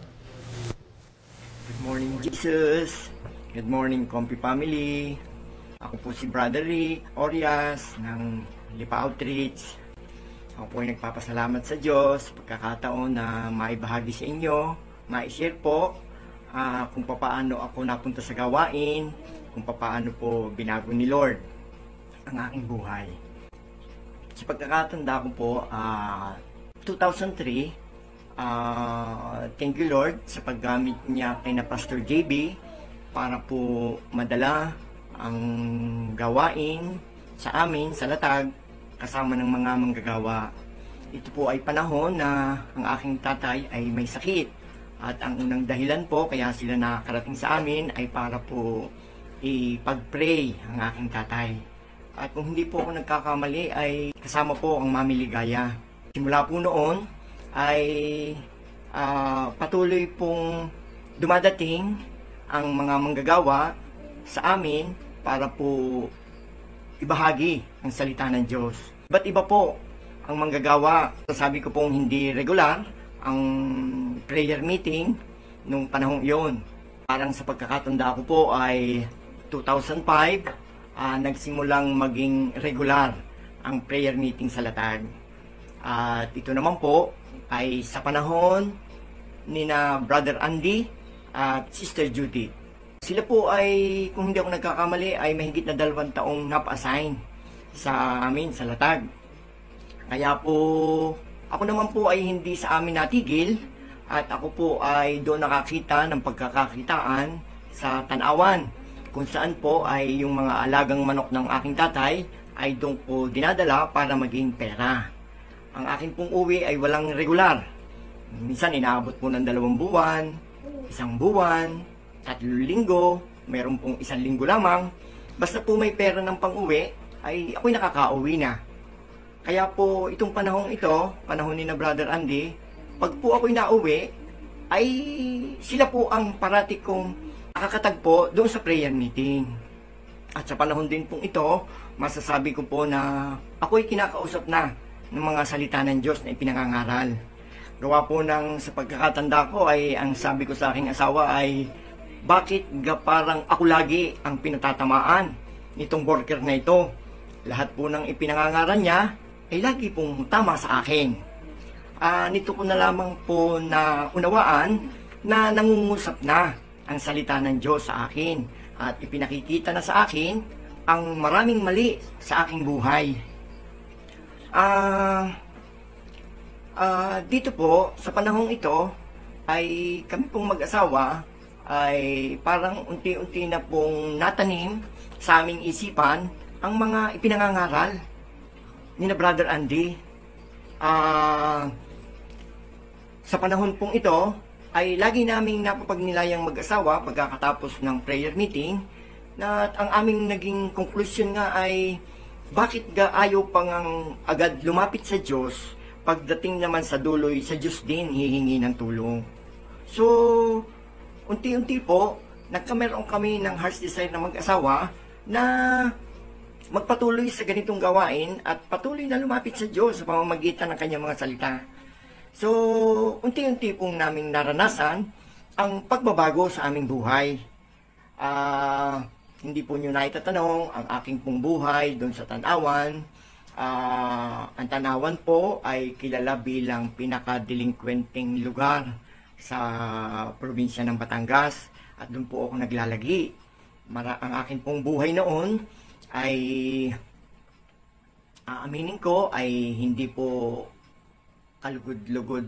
Good morning, Jesus. Good morning, Comfy Family. Ako po si Brother Rick Orias ng Lipa Outreach. Ako po ay nagpapasalamat sa Diyos sa pagkakataon na maibahagi sa inyo, ma-share po kung paano ako napunta sa gawain, kung paano po binago ni Lord ang aking buhay. Sa pagkakatanda ko po, 2003, thank you Lord sa paggamit niya kay na Pastor JB para po madala ang gawain sa amin, sa Latag, kasama ng mga manggagawa. Ito po ay panahon na ang aking tatay ay may sakit. At ang unang dahilan po kaya sila nakarating sa amin ay para po ipag-pray ang aking tatay. At kung hindi po ako nagkakamali ay kasama po ang Mami Ligaya. Simula po noon ay patuloy pong dumadating ang mga manggagawa sa amin para po ibahagi ang salita ng Diyos. Iba't iba po ang manggagawa. Sabi ko pong hindi regular ang prayer meeting nung panahong iyon. Parang sa pagkakatanda ko po ay 2005, nagsimulang maging regular ang prayer meeting sa Latag. At ito naman po ay sa panahon ni na Brother Andy at Sister Judy. Sila po ay, kung hindi ako nagkakamali, ay mahigit na 2 taong napa-assign sa amin, sa Latag. Kaya po, ako naman po ay hindi sa amin natigil at ako po ay doon nakakita ng pagkakakitaan sa Tanawan, kung saan po ay yung mga alagang manok ng aking tatay ay doon po dinadala para maging pera. Ang aking pong uwi ay walang regular. Minsan inaabot po ng 2 buwan, 1 buwan, 3 linggo, meron pong 1 linggo lamang. Basta po may pera ng pang-uwi, ay ako'y nakakauwi na. Kaya po itong panahon ito, panahon ni na Brother Andy, pag po ako'y nauwi, ay sila po ang parati kong nakakatagpo doon sa prayer meeting. At sa panahon din pong ito, masasabi ko po na ako'y kinakausap na ng mga salita ng Diyos na ipinangangaral. Gawa po ng sa pagkakatanda ko ay ang sabi ko sa aking asawa ay, bakit parang ako lagi ang pinatatamaan nitong worker na ito? Lahat po ng ipinangangaral niya ay lagi pong tama sa akin. Nito ko na lamang po na unawaan na nangungusap na ang salita ng Diyos sa akin at ipinakikita na sa akin ang maraming mali sa aking buhay. Dito po, sa panahong ito, ay kami pong mag-asawa ay parang unti-unti na pong natanim sa aming isipan ang mga ipinangangaral ni na Brother Andy. Sa panahon pong ito, ay lagi naming napapagnilayang mag-asawa pagkakatapos ng prayer meeting na ang aming naging conclusion nga ay bakit ayaw pang agad lumapit sa Diyos pagdating naman sa duloy sa Diyos din hihingi ng tulong. So, unti-unti po, nagkameron kami ng heart's desire na mag-asawa na magpatuloy sa ganitong gawain at patuloy na lumapit sa Diyos sa pamamagitan ng kanyang mga salita. So, unti-unti pong naming naranasan ang pagbabago sa aming buhay. Hindi po nyo naitatanong ang aking pong buhay doon sa Tanawan. Ang Tanawan po ay kilala bilang pinaka-delinquenting lugar sa probinsya ng Batangas at doon po ako naglalagi. Ang aking pong buhay noon ay aaminin ko ay hindi po kalugod-lugod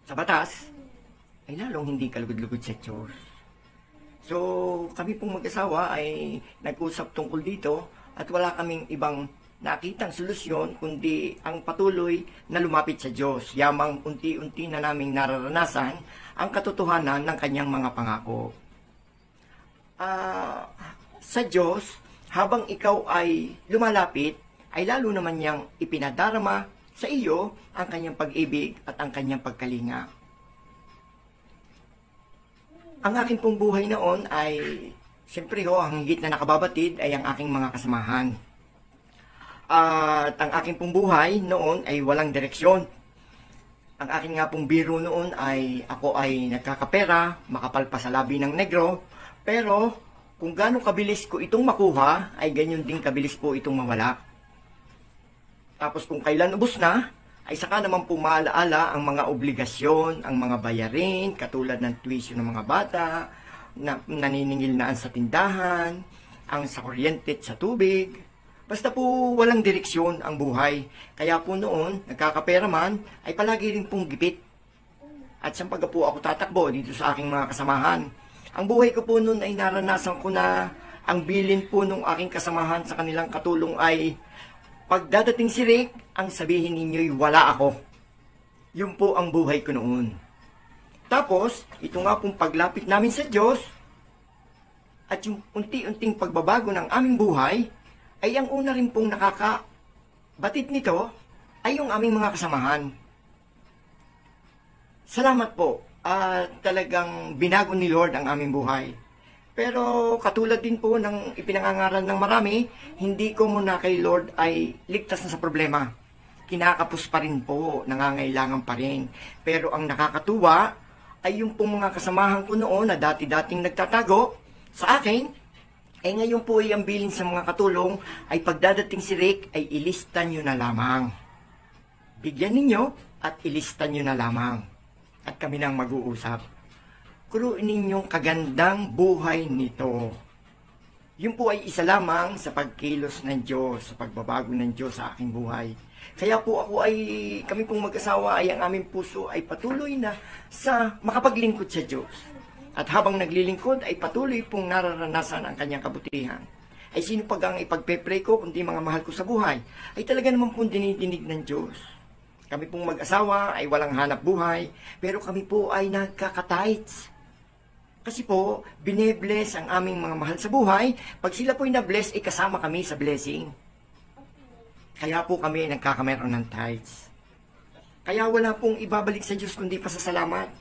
sa batas, ay lalong hindi kalugod-lugod sa Diyos. So, kami pong mag-asawa ay nag-usap tungkol dito at wala kaming ibang nakitang solusyon kundi ang patuloy na lumapit sa Diyos. Yamang unti-unti na naming nararanasan ang katotohanan ng kanyang mga pangako. Sa Diyos, habang ikaw ay lumalapit, ay lalo naman niyang ipinadarama sa iyo ang kanyang pag-ibig at ang kanyang pagkalinga. Ang aking pong buhay noon ay, siyempre ang higit na nakababatid ay ang aking mga kasamahan. At ang aking pong buhay noon ay walang direksyon. Ang aking nga pong biro noon ay ako ay nagkakapera, makapal pa sa labi ng negro, pero kung gaano kabilis ko itong makuha, ay ganyan din kabilis po itong mawala. Tapos kung kailan ubos na, ay saka naman po maalaala ang mga obligasyon, ang mga bayarin, katulad ng tuition ng mga bata, na naniningil naan sa tindahan, ang sa kuryente at sa tubig. Basta po walang direksyon ang buhay. Kaya po noon, nagkakapera man, ay palagi rin pong gipit. At siyang pagka po ako tatakbo dito sa aking mga kasamahan, ang buhay ko po noon ay naranasan ko na ang bilin po ng aking kasamahan sa kanilang katulong ay pagdadating si Rick, ang sabihin ninyo'y wala ako. Yun po ang buhay ko noon. Tapos, ito nga pong paglapit namin sa Diyos at yung unti-unting pagbabago ng aming buhay ay ang una rin pong nakakabatid nito ay yung aming mga kasamahan. Salamat po. Talagang binago ni Lord ang aming buhay. Pero katulad din po ng ipinangangaral ng marami, hindi ko muna kay Lord ay ligtas na sa problema. Kinakapos pa rin po, nangangailangan pa rin. Pero ang nakakatuwa ay yung pong mga kasamahan ko noon na dati-dating nagtatago sa akin, ay ngayon po ay ang bilin sa mga katulong ay pagdadating si Rick ay ilista nyo na lamang. Bigyan ninyo at ilista nyo na lamang. At kami nang mag-uusap. Kuruin ninyong kagandang buhay nito. Yun po ay isa lamang sa pagkilos ng Diyos, sa pagbabago ng Diyos sa aking buhay. Kaya po ako ay, kami pong mag-asawa ay ang aming puso ay patuloy na sa makapaglingkod sa Diyos. At habang naglilingkod ay patuloy pong nararanasan ang kanyang kabutihan. Ay sino pag ang ipagpe-pray ko kundi mga mahal ko sa buhay, ay talaga naman pong dinidinig ng Diyos. Kami pong mag-asawa ay walang hanap buhay, pero kami po ay nagkakatights. Kasi po, binebless ang aming mga mahal sa buhay. Pag sila po'y na-bless, kasama kami sa blessing. Kaya po kami nagkakameron ng tithes. Kaya wala pong ibabalik sa Diyos kundi pasasalamat.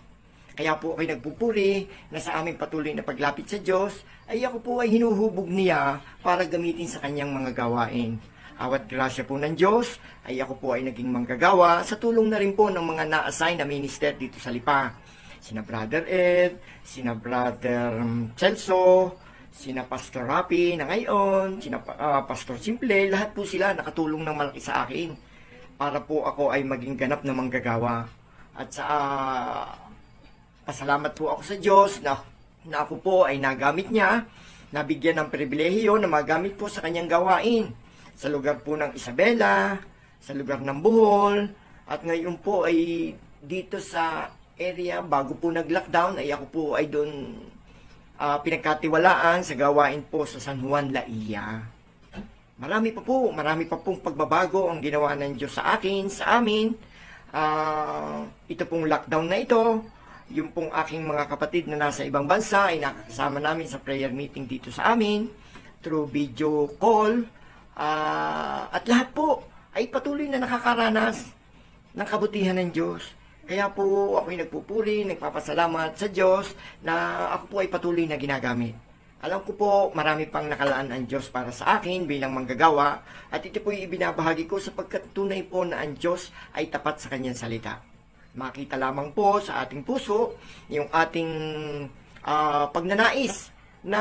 Kaya po ako'y nagpupuri na sa aming patuloy na paglapit sa Diyos, ay ako po ay hinuhubog niya para gamitin sa kanyang mga gawain. Awat grasya po ng Diyos, ay ako po ay naging manggagawa sa tulong na rin po ng mga na-assign na minister dito sa Lipa. Sina Brother Ed, sina Brother Celso, sina Pastor Rapi na ngayon, sina Pastor Simple, lahat po sila nakatulong ng malaki sa akin para po ako ay maging ganap na manggagawa. At sa pasalamat po ako sa Diyos na ako po ay nagamit niya, nabigyan ng pribilehiyo na magamit po sa kanyang gawain. Sa lugar po ng Isabela, sa lugar ng Bohol, at ngayon po ay dito sa area, bago po nag-lockdown, ay ako po ay doon pinagkatiwalaan sa gawain po sa San Juan, Laia. Marami pa pong pagbabago ang ginawa ng Diyos sa akin, sa amin. Ito pong lockdown na ito, yung pong aking mga kapatid na nasa ibang bansa ay nakakasama namin sa prayer meeting dito sa amin, through video call, at lahat po ay patuloy na nakakaranas ng kabutihan ng Diyos. Kaya po ako'y nagpupuri, nagpapasalamat sa Diyos na ako po ay patuloy na ginagamit. Alam ko po, marami pang nakalaan ang Diyos para sa akin bilang manggagawa, at ito po yung ibinabahagi ko sapagkat tunay po na ang Diyos ay tapat sa kanyang salita. Makita lamang po sa ating puso yung ating pagnanais na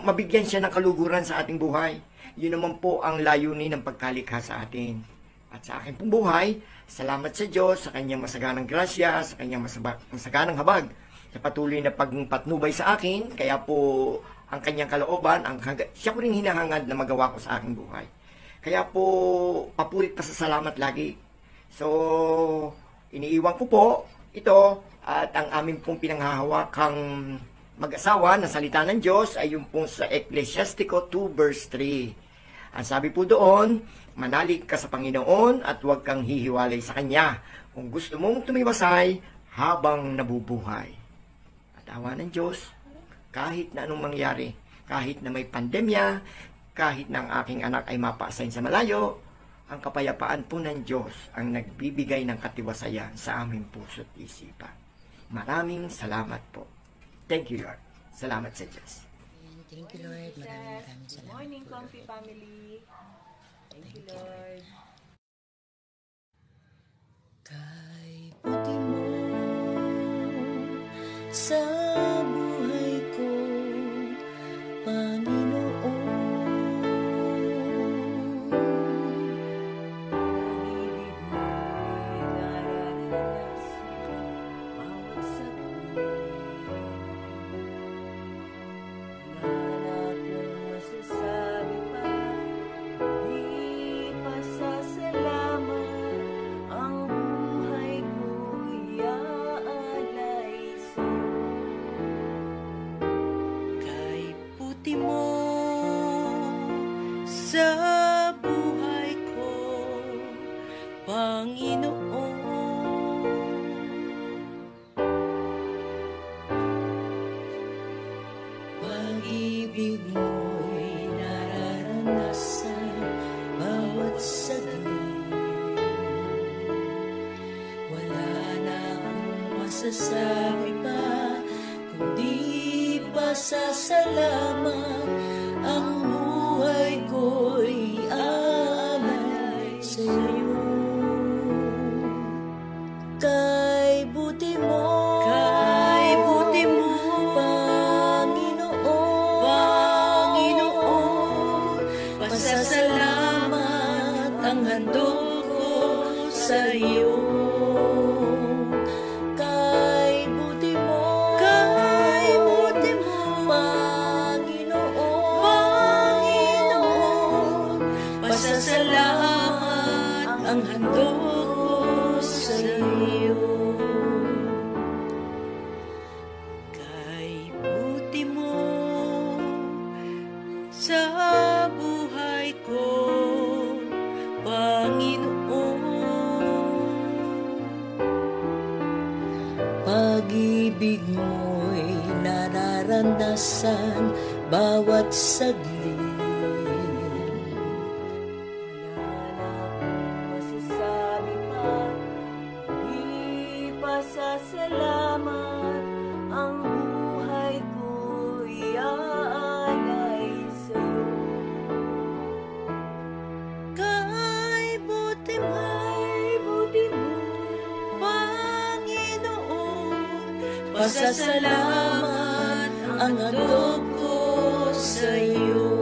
mabigyan siya ng kaluguran sa ating buhay. Yun naman po ang layunin ng pagkalikha sa atin. At sa aking pong buhay, salamat sa Diyos, sa kanyang masaganang grasya, sa kanyang masaganang habag, sa patuloy na pagpatnubay sa akin. Kaya po ang kanyang kalooban, siya ko rin hinahangad na magawa ko sa aking buhay. Kaya po papurit pa sa salamat lagi. So, iniiwan ko po ito, at ang aming pong pinanghahawakang mag-asawa na salita ng Diyos ay yung pong sa Ecclesiastico 2 verse 3. Ang sabi po doon, manalig ka sa Panginoon at huwag kang hihiwalay sa Kanya kung gusto mong tumiwasay habang nabubuhay. At awa ng Diyos, kahit na anong mangyari, kahit na may pandemya, kahit na ang aking anak ay mapa-assign sa malayo, ang kapayapaan po ng Diyos ang nagbibigay ng katiwasayan sa aming puso't isipan. Maraming salamat po. Thank you, Lord. Salamat sa Diyos. Thank you, Lord. Maraming salamat. Morning, Comfy Family. Thank you, Lord. Kay puti mo sa buhay ko, Panginoon. Pag-ibig mo'y nararanasan bawat saglit. Wala na akong masasabi pa, kundi pasasalamat. Ang buhay ko'y aalay sa'yo. Kay buti mo, pasasalamat ang handog ko sa iyo. Kay buti mo, Panginoon, pasasalamat ang handog ko sa iyo. Kay buti mo sa buhay ko, Panginoon. Pag-ibig mo'y naranasan naranasan bawat saglit. Masasabi pa, di pasasalamat, ang buhay ko'y aalay sa'yo. Kay buti mo, Panginoon, pasasalamat ang handog ko sa'yo.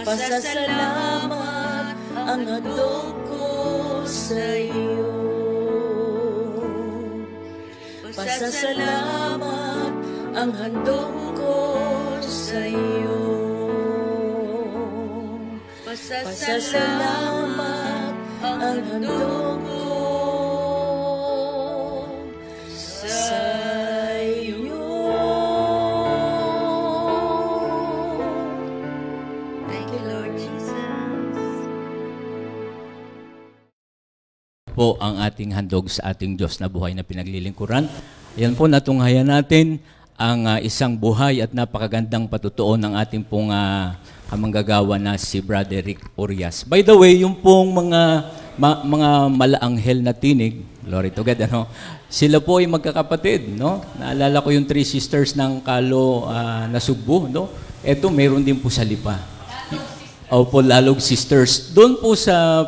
Pasasalamat ang handog ko sa'yo. Pasasalamat ang handog ko sa'yo. Pasasalamat ang handog ko sa'yo. Thank you, Lord Jesus. Po ang ating handog sa ating Diyos na buhay na pinaglilingkuran. Ayan po, natunghayan natin ang isang buhay at napakagandang patutuon ng ating pong kamanggagawa na si Brother Rick Urias. By the way, yung pong mga malaanghel na tinig, glory to God, ano? Sila po ay magkakapatid, no? Naalala ko yung 3 sisters ng Kalo na Sugbo, no? Eto, meron din po sa Lipa. Opo, Lalog sisters. Doon po sa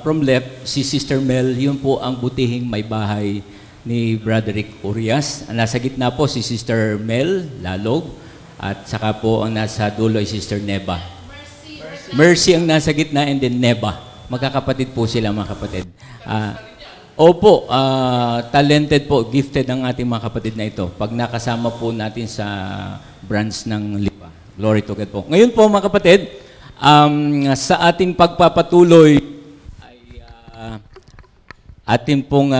from left, si Sister Mel, yun po ang butihing may bahay ni Brother Rick Urias. Nasa gitna po si Sister Mel, Lalog, at saka po ang nasa dulo ay Sister Neba. Mercy ang nasa gitna and then Neba. Magkakapatid po sila, mga kapatid. Opo, talented po, gifted ang ating mga kapatid na ito. Pag nakasama po natin sa branch ng Lipa. Glory to God po. Ngayon po, mga kapatid, sa ating pagpapatuloy ay atin pong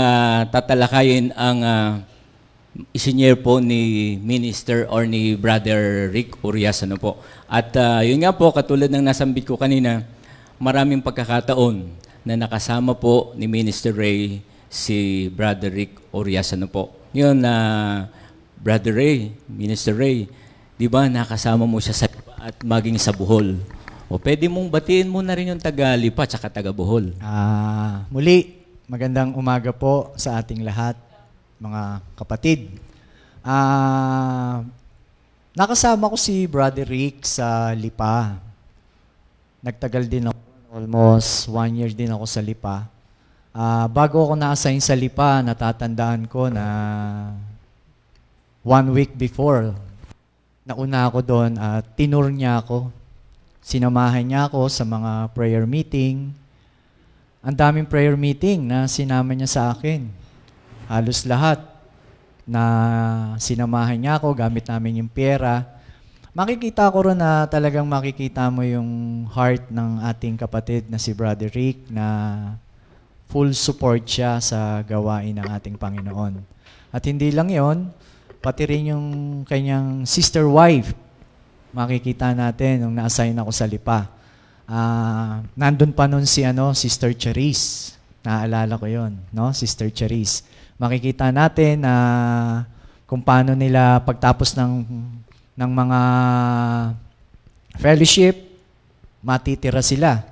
tatalakayin ang isinyer po ni Minister or ni Brother Rick Urias. Ano po. At yun nga po, katulad ng nasambit ko kanina, maraming pagkakataon na nakasama po ni Minister Ray si Brother Rick Urias. Ano po. Yun, Brother Ray, Minister Ray, di ba nakasama mo siya sa at maging sa Bohol. O pwede mong batiin mo na rin yung taga-Lipa at taga Bohol. Muli, magandang umaga po sa ating lahat, mga kapatid. Nakasama ko si Brother Rick sa Lipa. Nagtagal din ako, almost 1 year din ako sa Lipa. Bago ako na-assign sa Lipa, natatandaan ko na 1 week before, nauna ako doon at tinur niya ako. Sinamahan niya ako sa mga prayer meeting. Ang daming prayer meeting na sinama niya sa akin. Halos lahat na sinamahan niya ako, gamit namin yung pera. Makikita ko rin na talagang makikita mo yung heart ng ating kapatid na si Brother Rick na full support siya sa gawain ng ating Panginoon. At hindi lang yon, pati rin yung kanyang sister wife. Makikita natin nung na-assign ako sa Lipa. Nandun pa nun si Sister Charis. Naaalala ko yon, no? Sister Charis. Makikita natin na kung paano nila pagtapos ng mga fellowship, matitira sila.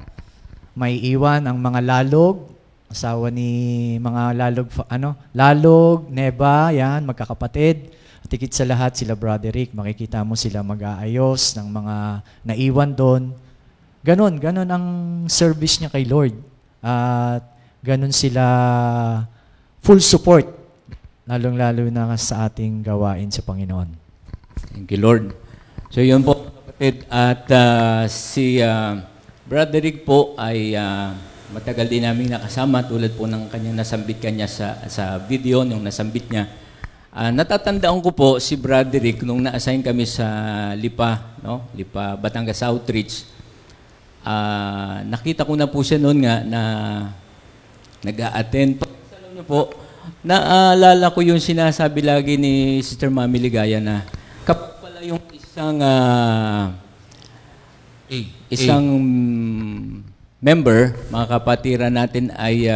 May iwan ang mga lalog, asawa ni mga lalog, Neba, yan, magkakapatid. At higit sa lahat, sila Brother Rick, makikita mo sila mag-aayos ng mga naiwan doon. Ganon ang service niya kay Lord. At ganon sila full support, lalong-lalo na sa ating gawain sa Panginoon. Thank you, Lord. So yun po, kapatid. At si Brother Rick po ay matagal din namin nakasama tulad po ng kanyang nasambit kanya sa video, nung nasambit niya. Natatandaan ko po si Brother Rick nung na-assign kami sa Lipa, no? Lipa, Batangas Outreach. Nakita ko na po siya noon nga na nag-a-attend. Alam niyo po, naalala ko yung sinasabi lagi ni Sister Mami Ligaya na kapag pala yung isang member, mga kapatiran natin ay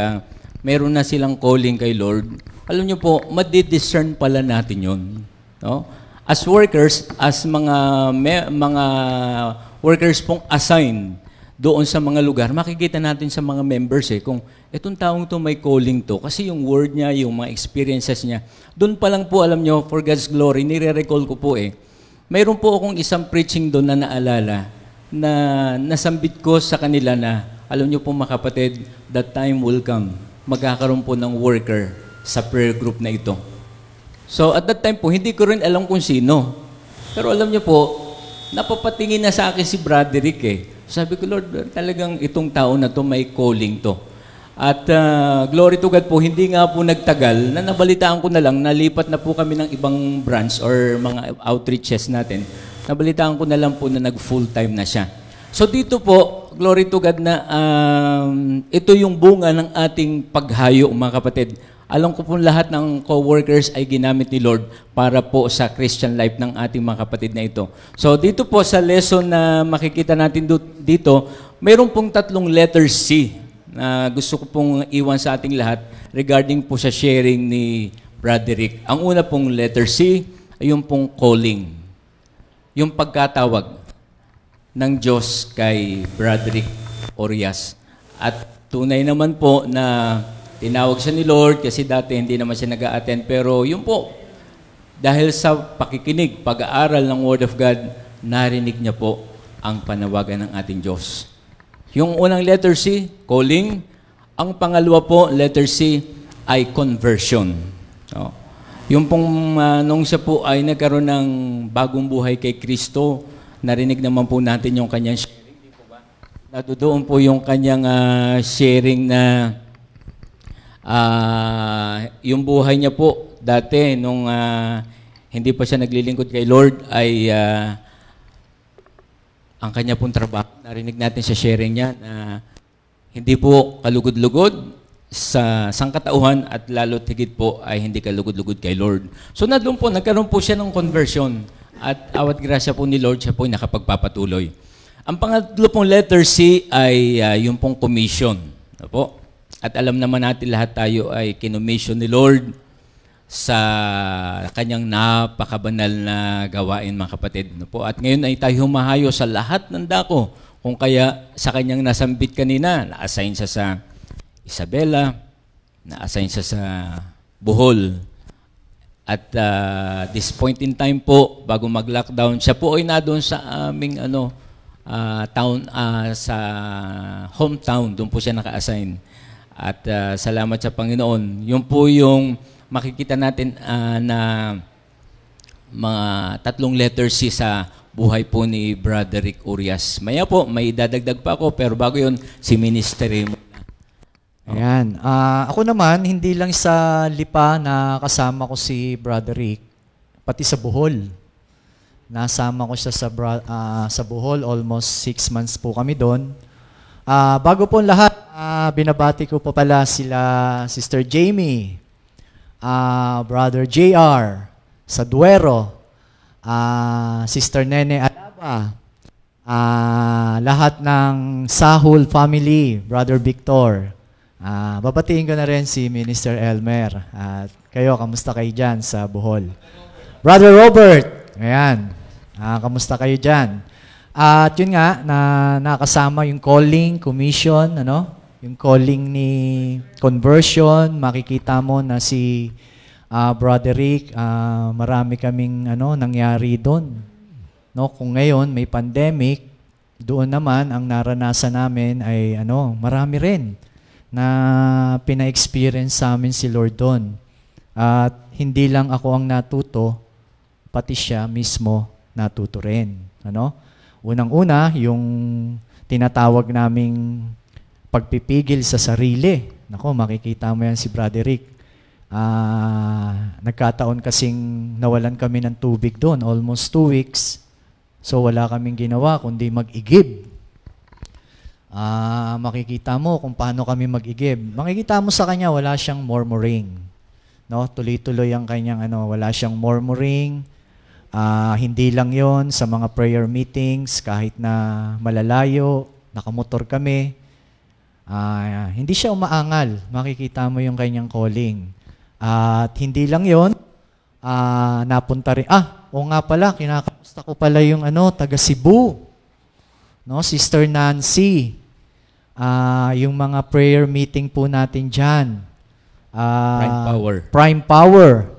meron na silang calling kay Lord, alam niyo po, madidiscern pala natin yun. No? As workers, as mga workers pong assigned doon sa mga lugar, makikita natin sa mga members kung itong taong to may calling to. Kasi yung word niya, yung mga experiences niya, doon pa lang po, alam nyo, for God's glory, nire-recall ko po mayroon po akong isang preaching doon na naalala na nasambit ko sa kanila na, alam nyo po mga kapatid, that time will come. Magkakaroon po ng worker sa prayer group na ito. So at that time po, hindi ko rin alam kung sino. Pero alam nyo po, napapatingin na sa akin si Broderick Sabi ko, Lord, talagang itong tao na to may calling to. At glory to God po, hindi nga po nagtagal, na nabalitaan ko na lang, nalipat na po kami ng ibang branch or mga outreaches natin. Nabalitaan ko na lang po na nag-full-time na siya. So dito po, glory to God na ito yung bunga ng ating paghayo, mga kapatid. Alam ko po lahat ng co-workers ay ginamit ni Lord para po sa Christian life ng ating mga kapatid na ito. So dito po sa lesson na makikita natin dito, mayroon pong 3 letter C na gusto ko pong iwan sa ating lahat regarding po sa sharing ni Broderick. Ang una pong letter C ay yung pong calling. Yung pagkatawag ng Diyos kay Broderick Orias. At tunay naman po na tinawag siya ni Lord kasi dati hindi naman siya nag-a-attend. Pero yun po, dahil sa pakikinig, pag-aaral ng Word of God, narinig niya po ang panawagan ng ating Diyos. Yung unang letter C, calling. Ang pangalawa po, letter C, ay conversion. No? Yung pong nung siya po ay nagkaroon ng bagong buhay kay Kristo, narinig naman po natin yung kanyang sharing. Di po ba? Nadoon po yung kanyang sharing na yung buhay niya po dati nung hindi pa siya naglilingkod kay Lord ay ang kanya pong trabaho. Narinig natin sa sharing niya na hindi po kalugod-lugod sa sangkatauhan at lalo't higit po ay hindi kalugod-lugod kay Lord. So doon po, nagkaroon po siya ng conversion at awat grasya po ni Lord, siya po ay nakapagpapatuloy. Ang pangatlo pong letter C ay yung pong commission. Ano po? At alam naman natin lahat tayo ay kinomission ni Lord sa kanyang napakabanal na gawain, mga kapatid. No po? At ngayon ay tayo humahayo sa lahat ng dako. Kung kaya sa kanyang nasambit kanina, na-assign siya sa Isabela, na-assign siya sa Bohol. At this point in time po, bago mag-lockdown, siya po ay nadoon sa aming town, sa hometown. Doon po siya naka-assign. At salamat sa Panginoon. Yun po yung makikita natin na mga 3 letters C sa buhay po ni Broderick Orias. Maya po, may dadagdag pa ako, pero bago yun, si ministry mo. Ayan. Ako naman, hindi lang sa Lipa na kasama ko si Broderick, pati sa Bohol. Nasama ko siya sa Bohol, almost 6 months po kami doon. Bago po lahat, binabati ko po pala sila Sister Jamie, Brother JR, sa Duero, Sister Nene Alaba, lahat ng Sahul family, Brother Victor. Babatiin ko na rin si Minister Elmer. At kayo, kamusta kayo dyan sa Bohol? Brother Robert, ayan, kamusta kayo dyan? At yun nga, nakasama yung calling, commission, yung calling ni conversion, makikita mo na si Broderick, marami kaming nangyari doon. No, kung ngayon may pandemic, doon naman ang naranasan namin ay marami rin na pina-experience sa amin si Lord doon. At hindi lang ako ang natuto, pati siya mismo natuto rin. Unang-una, yung tinatawag naming pagpipigil sa sarili. Nako, makikita mo yan si Broderick. Nagkataon kasing nawalan kami ng tubig doon, almost 2 weeks. So wala kaming ginawa kundi mag-igib. Makikita mo kung paano kami mag-igib. Makikita mo sa kanya, wala siyang murmuring. No? Tuloy-tuloy ang kanyang wala siyang murmuring. Hindi lang yon sa mga prayer meetings, kahit na malalayo, nakamotor kami. Hindi siya umaangal. Makikita mo yung kanyang calling. At hindi lang yon, napunta rin, oo nga pala, kinakamusta ko pala yung taga Cebu, no? Sister Nancy, yung mga prayer meeting po natin dyan. Prime Power.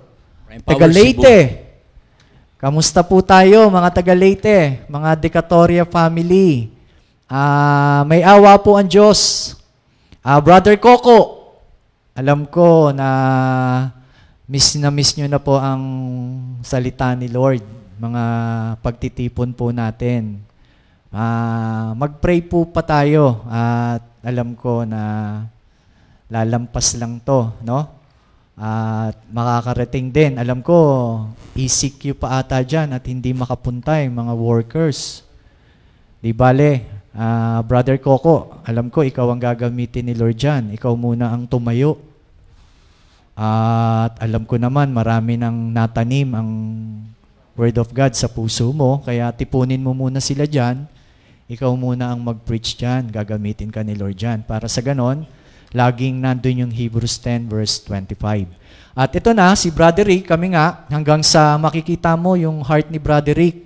Taga Leyte. Kamusta po tayo mga taga Leyte, mga Decatoria family? May awa po ang Diyos. Brother Coco, alam ko na miss nyo na po ang salita ni Lord, mga pagtitipon po natin. Mag-pray po pa tayo at alam ko na lalampas lang to, no? At makakarating din. Alam ko, ECQ pa ata dyan at hindi makapunta yung mga workers. Di bale, Brother Coco, alam ko ikaw ang gagamitin ni Lord dyan. Ikaw muna ang tumayo. At alam ko naman, marami nang natanim ang Word of God sa puso mo. Kaya tipunin mo muna sila dyan. Ikaw muna ang mag-preach dyan. Gagamitin ka ni Lord dyan. Para sa ganon, laging nandun yung Hebrews 10 verse 25. At ito na, si Brother Rick, kami nga, hanggang sa makikita mo yung heart ni Brother Rick.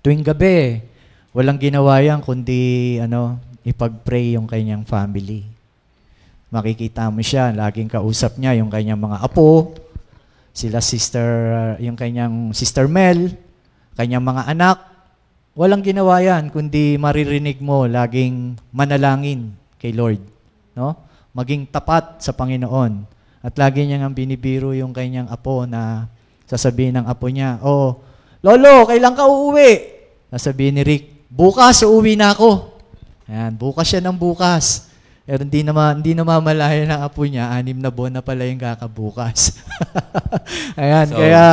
Tuwing gabi, walang ginawa yan kundi ipag-pray yung kanyang family. Makikita mo siya, laging kausap niya yung kanyang mga apo, sila yung kanyang Sister Mel, kanyang mga anak. Walang ginawa yan kundi maririnig mo laging manalangin kay Lord, no? Maging tapat sa Panginoon. At lagi niya nga binibiro yung kanyang apo na sasabihin ng apo niya, Lolo, kailan ka uuwi? Sasabihin ni Rick, bukas uuwi na ako. Ayan, bukas siya ng bukas. Pero hindi na mamalaya ng apo niya, 6 na buwan na pala yung kakabukas. Ayan, kaya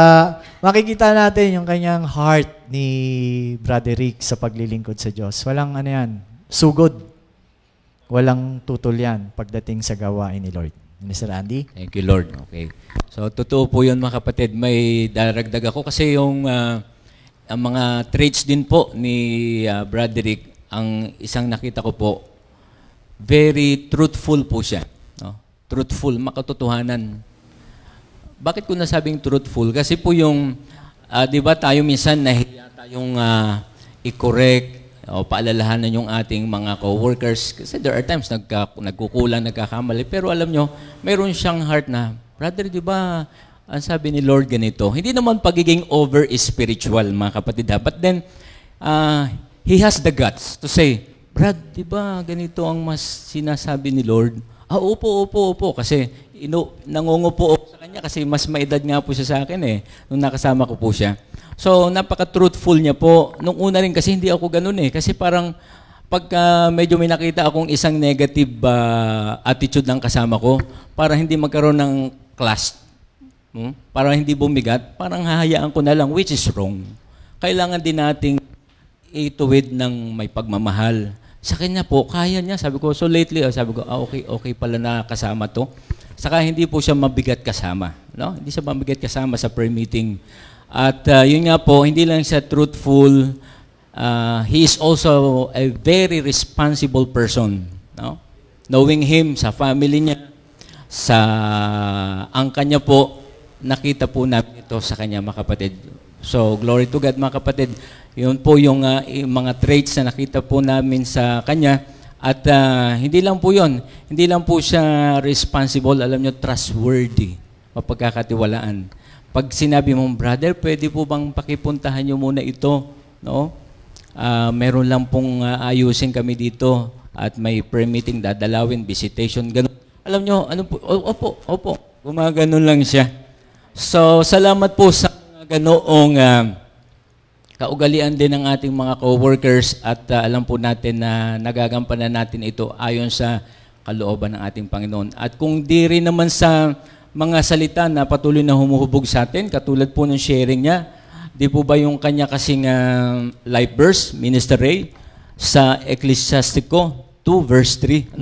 makikita natin yung kanyang heart ni Brother Rick sa paglilingkod sa Diyos. Walang sugod. Walang tutol yan pagdating sa gawain ni Lord. Mr. Andy? Thank you, Lord. Okay. So, totoo po yun, mga kapatid. May daragdag ako kasi yung ang mga traits din po ni Broderick, ang isang nakita ko po, very truthful po siya. No? Truthful, makatotohanan. Bakit ko nasabing truthful? Kasi po yung, di ba tayo minsan nahiya tayong i-correct, o paalalahanan yung ating mga co-workers. Kasi there are times nagkukulang, nagkakamali. Pero alam nyo, mayroon siyang heart na, brother, di ba, ang sabi ni Lord ganito, hindi naman pagiging over-spiritual, mga kapatid. But then, he has the guts to say, Brad, di ba, ganito ang mas sinasabi ni Lord? Opo. Kasi nangungupo ako sa kanya kasi mas maedad nga po siya sa akin nung nakasama ko po siya. So, napaka-truthful niya po. Nung una rin kasi hindi ako ganun kasi parang pagka medyo may nakita akong isang negative attitude ng kasama ko, para hindi magkaroon ng clash, para hindi bumigat, parang hahayaan ko na lang, which is wrong. Kailangan din nating ituwid ng may pagmamahal. Sa kanya po, kaya niya. Sabi ko, so lately, sabi ko, okay pala na kasama to. Saka hindi po siya mabigat kasama. No? Hindi siya mabigat kasama sa prayer meeting. At yun nga po, hindi lang siya truthful, he is also a very responsible person. No? Knowing him, sa family niya, sa angka niya po, nakita po namin ito sa kanya, mga kapatid. So, glory to God, mga kapatid. Yun po yung mga traits na nakita po namin sa kanya. At hindi lang po yun. Hindi lang po siya responsible, alam nyo, trustworthy, mapagkakatiwalaan. Pag sinabi mong, brother, pwede po bang pakipuntahan nyo muna ito? No? Meron lang pong ayusin kami dito at may prayer meeting, dadalawin, visitation, gano'n. Alam nyo, opo. Gumaganon lang siya. So, salamat po sa ganoong kaugalian din ng ating mga co-workers at alam po natin na nagagampanan natin ito ayon sa kalooban ng ating Panginoon. At kung di rin naman sa mga salita na patuloy na humuhubog sa atin, katulad po ng sharing niya, di po ba yung kanya kasing life verse, Minister Ray, sa Ecclesiastico 2 verse 3,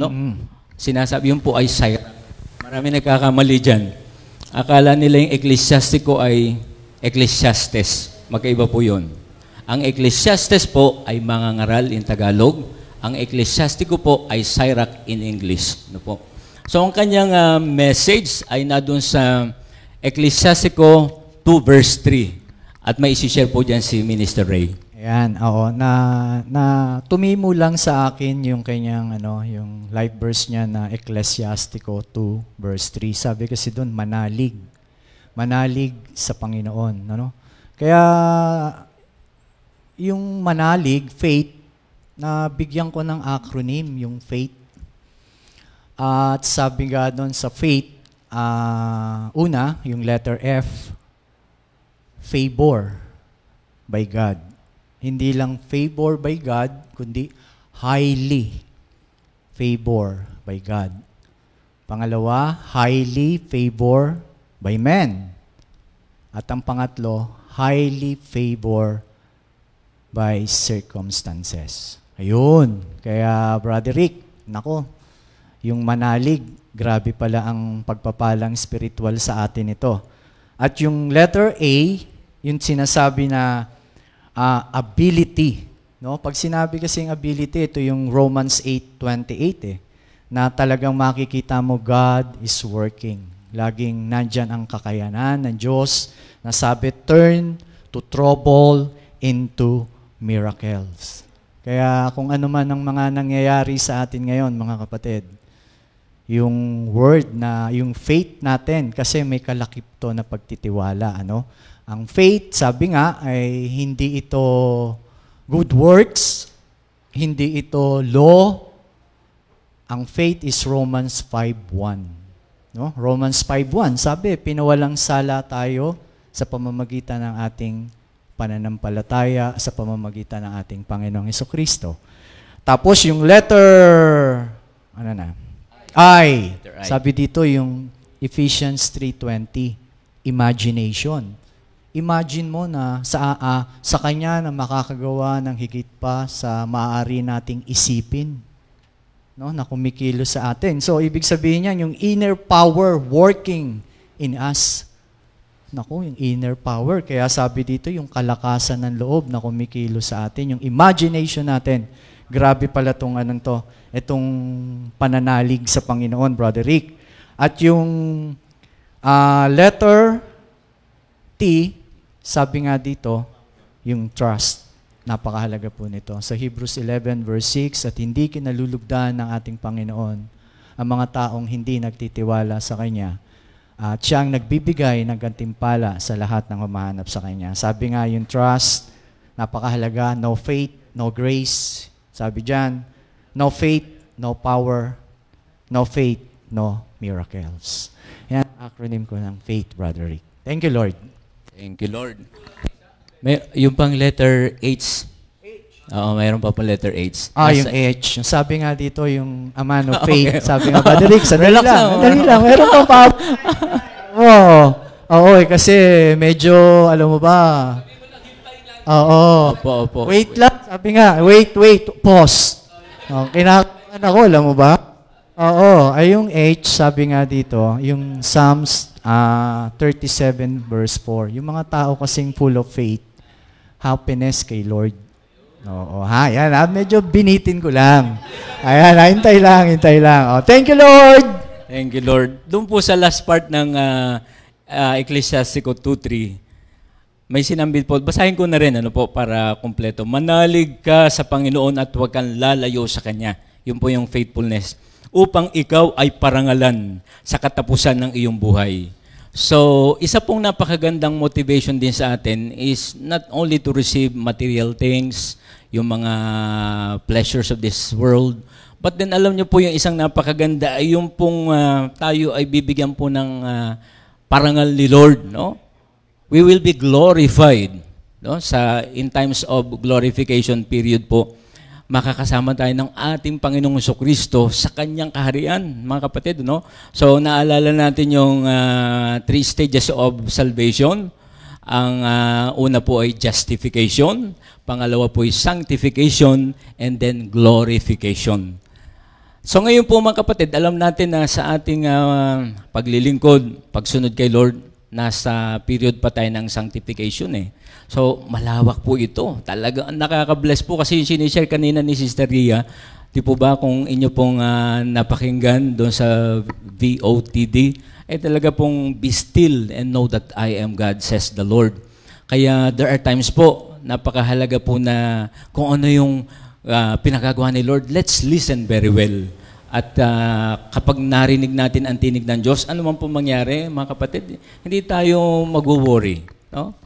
sinasabi yun po ay Sirach. Marami nagkakamali dyan. Akala nila yung Ecclesiastico ay Ecclesiastes. Magkaiba po yun. Ang Ecclesiastes po ay mangangaral in Tagalog. Ang Ecclesiastico po ay Sirach in English. Ano po? So ang kanyang message ay nadun sa Ecclesiastico 2 verse 3. At may isi-share po dyan si Minister Ray. Ayan, oo, na tumimo lang sa akin yung kanyang yung life verse niya na Ecclesiastico 2 verse 3. Sabi kasi doon, manalig. Manalig sa Panginoon, ano? Kaya yung manalig, faith, na bigyan ko ng acronym, yung faith. At sabi nga doon sa faith, una, yung letter F, favor by God. Hindi lang favor by God, kundi highly favor by God. Pangalawa, highly favor by men. At ang pangatlo, highly favor by circumstances. Ayun. Kaya, Brother Rick, nako, yung manalig, grabe pala ang pagpapalang spiritual sa atin ito. At yung letter A, yung sinasabi na ability. No? Pag sinabi kasing ability, ito yung Romans 8:28 na talagang makikita mo God is working. Laging nandyan ang kakayanan ng Diyos na sabi, turn to trouble into miracles. Kaya kung ano man ang mga nangyayari sa atin ngayon, mga kapatid, yung word na, yung faith natin, kasi may kalakip to na pagtitiwala, ano? Ang faith, sabi nga, ay hindi ito good works, hindi ito law. Ang faith is Romans 5:1. No? Romans 5:1, sabi, pinawalang sala tayo sa pamamagitan ng ating pananampalataya, sa pamamagitan ng ating Panginoong Hesukristo. Tapos yung letter, I. Sabi dito yung Ephesians 3:20, imagination. Imagine mo na sa Kanya na makakagawa ng higit pa sa maaari nating isipin, no, na kumikilos sa atin. So, ibig sabihin niyan, yung inner power working in us. Naku, yung inner power. Kaya sabi dito, yung kalakasan ng loob na kumikilos sa atin, yung imagination natin. Grabe pala itong pananalig sa Panginoon, Brother Rick. At yung letter T, sabi nga dito, yung trust. Napakahalaga po nito. Sa Hebrews 11 verse 6, at hindi kinalulugdan ng ating Panginoon ang mga taong hindi nagtitiwala sa Kanya. At siyang nagbibigay ng gantimpala sa lahat ng humahanap sa Kanya. Sabi nga yung trust, napakahalaga, no faith, no grace. Sabi dyan, no faith, no power, no faith, no miracles. Yan ang acronym ko ng faith, Brother Rick. Thank you, Lord. Thank you, Lord. Yung pang letter H. Oo, mayroon pa pang letter H. Yung H. Yung sabi nga dito, yung ama no faith. Okay. Sabi nga, Brother Rick, sandali lang. Meron pa pa. Oo, kasi medyo, alam mo ba? Oo. Opo. Wait lang. Sabi nga, wait. Pause. Kinakabahan ako, alam mo ba? Oo. Ay yung H, sabi nga dito, yung Psalms 37 verse 4. Yung mga tao kasing full of faith, happiness kay Lord. Oo, yan. Medyo binitin ko lang. Ayan, hintay lang. Oh, thank you, Lord! Thank you, Lord. Doon po sa last part ng Ecclesiastico 2:3, may sinambit po. Basahin ko na rin para kumpleto. Manalig ka sa Panginoon at huwag kang lalayo sa Kanya. Yun po yung faithfulness. Upang ikaw ay parangalan sa katapusan ng iyong buhay. So, isa pong napakagandang motivation din sa atin is not only to receive material things, yung mga pleasures of this world, but then alam niyo po yung isang napakaganda ay yung pong tayo ay bibigyan po ng parangal ni Lord, no? We will be glorified, no? In times of glorification period po, makakasama tayo ng ating Panginoong Jesucristo sa Kanyang kaharian, mga kapatid, no? So, naalala natin yung 3 stages of salvation. Ang una po ay justification, pangalawa po ay sanctification, and then glorification. So, ngayon po, mga kapatid, alam natin na sa ating paglilingkod, pagsunod kay Lord, nasa period pa tayo ng sanctification eh. So, malawak po ito. Talaga nakaka-bless po kasi yung sinishare kanina ni Sister Ria, Di po ba kung inyo pong napakinggan doon sa VOTD, ay talaga pong be still and know that I am God, says the Lord. Kaya there are times po, napakahalaga po na kung ano yung pinagagawa ni Lord, let's listen very well. At kapag narinig natin ang tinig ng Diyos, ano man po mangyari, mga kapatid, hindi tayo mag-worry. No?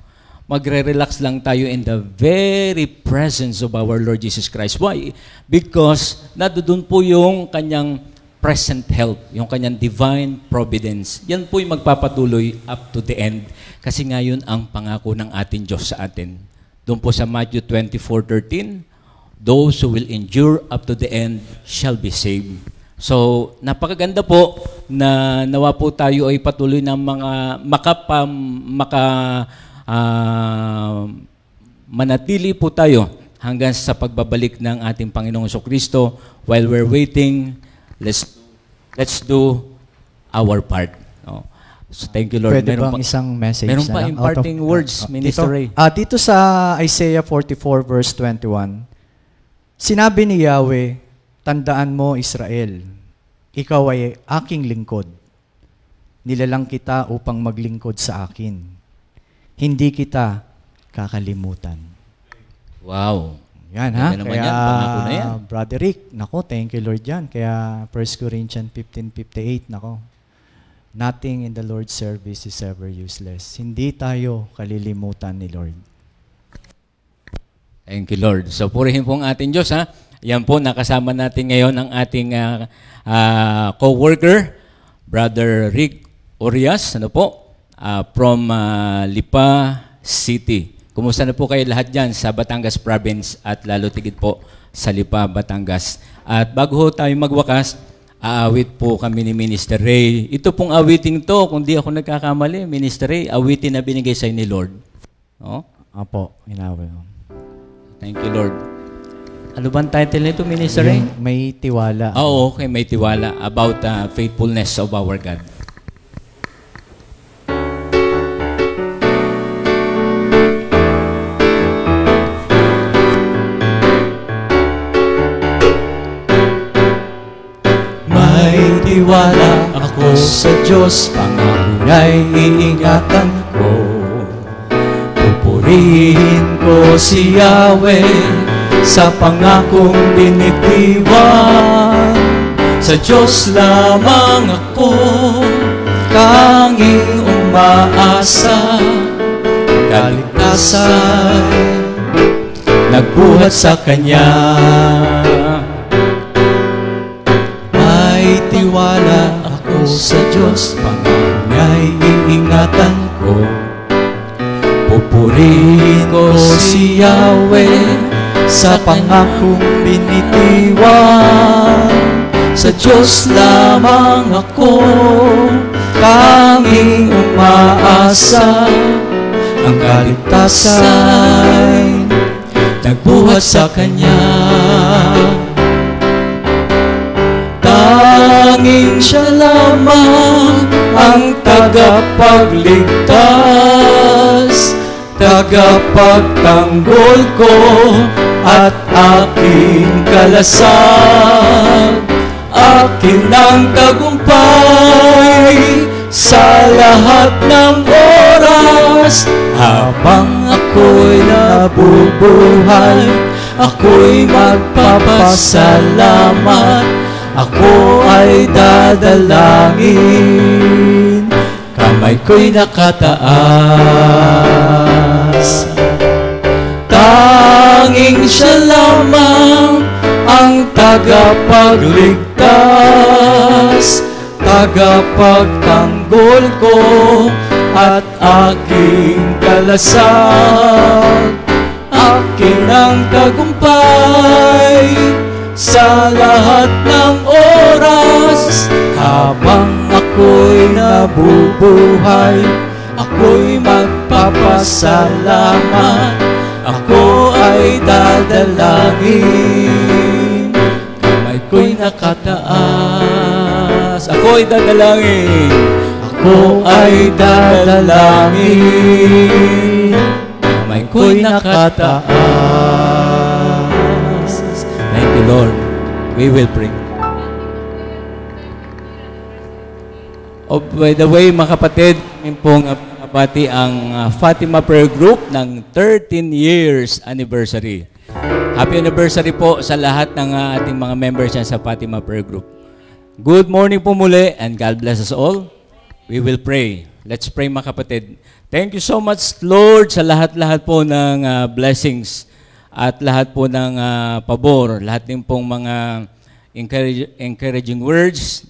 Magre-relax lang tayo in the very presence of our Lord Jesus Christ. Why? Because nandoon po yung kanyang present help, yung kanyang divine providence. Yan po yung magpapatuloy up to the end. Kasi ngayon ang pangako ng ating Diyos sa atin. Doon po sa Matthew 24:13, those who will endure up to the end shall be saved. So, napakaganda po na nawa po tayo ay patuloy ng mga manatili po tayo hanggang sa pagbabalik ng ating Panginoong Jesucristo. While we're waiting, let's do our part. No? So thank you, Lord. Pwede bang isang message meron na pa lang? imparting words, Minister Ray. Dito sa Isaiah 44 verse 21, sinabi ni Yahweh, tandaan mo Israel, ikaw ay aking lingkod. Nilalang kita upang maglingkod sa akin. Hindi kita kakalimutan. Wow. Yan ha. Naman Kaya, yan, pangako na yan. Brother Rick, nako, thank you Lord yan. Kaya 1 Corinthians 15:58, nako. Nothing in the Lord's service is ever useless. Hindi tayo kalilimutan ni Lord. Thank you, Lord. So, purihin po ang ating Diyos, ha? Yan po, nakasama natin ngayon ang ating co-worker, Brother Rick Orias, ano po? From Lipa City. Kumusta na po kayo lahat dyan sa Batangas Province at lalo tigit po sa Lipa, Batangas. At bago ho tayo magwakas, aawit po kami ni Minister Ray. Ito pong awiting to, kung di ako nagkakamali, Minister Ray, awitin na binigay sa ni Lord. No? Apo, inaway. Thank you, Lord. Ano ba ang title nito, Minister Ray? May tiwala. Oh, okay, may tiwala about faithfulness of our God. Tiwala ako sa Diyos, pangako niya'y iingatan ko. Pupurihin ko si Yahweh sa pangakong binitiwan. Sa Diyos lamang ako tanging umaasa. Kaligtasan nagbuhat sa Kanya. Tiwala ako sa Diyos, pangako niya'y iingatan ko. Pupurihin ko si Yahweh sa pangakong binitiwan. Sa Diyos lamang ako tanging umaasa. Ang kaligtasan nagbuhat sa Kanya. Tanging siya lamang ang tagapagligtas, tagapagtanggol ko at aking kalasag. Akin ang tagumpay sa lahat ng oras. Habang ako'y nabubuhay, ako'y magpapasalamat. Ako ay dadalangin, kamay ko'y nakataas. Tanging siya lamang ang tagapagligtas, tagapagtanggol ko at aking kalasag. Akin ang tagumpay sa lahat ng oras. Habang ako'y nabubuhay, ako'y magpapasalamat. Ako ay dadalangin, kamay ko'y nakataas. Ako'y dadalangin, ako ay dadalangin, kamay ko'y nakataas. Thank you, Lord. We will pray. Oh, by the way, mga kapatid, kami pong pati ang Fatima Prayer Group ng 13 years anniversary. Happy anniversary po sa lahat ng ating mga members yan sa Fatima Prayer Group. Good morning po muli and God bless us all. We will pray. Let's pray mga kapatid. Thank you so much, Lord, sa lahat-lahat po ng blessings at lahat po ng pabor, lahat din pong mga encouraging words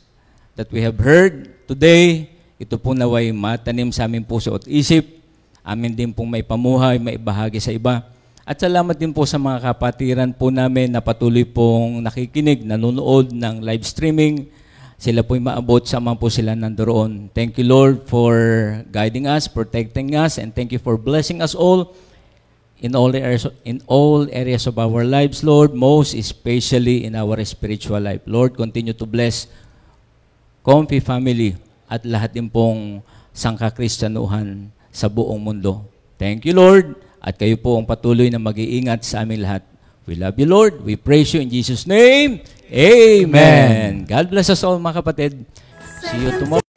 that we have heard today. Ito po naway matanim sa aming puso at isip. Amin din pong may pamuhay, may bahagi sa iba. At salamat din po sa mga kapatiran po namin na patuloy pong nakikinig, nanonood ng live streaming. Sila po'y maabot, sama po sila nandoon. Thank you, Lord, for guiding us, protecting us, and thank you for blessing us all in all areas of our lives, Lord, most especially in our spiritual life. Lord, continue to bless Comfy family at lahat din pong sangka-Kristiyanuhan sa buong mundo. Thank you, Lord, at kayo po ang patuloy na mag-iingat sa aming lahat. We love you, Lord. We praise you in Jesus' name. Amen. God bless us all, mga kapatid. See you tomorrow.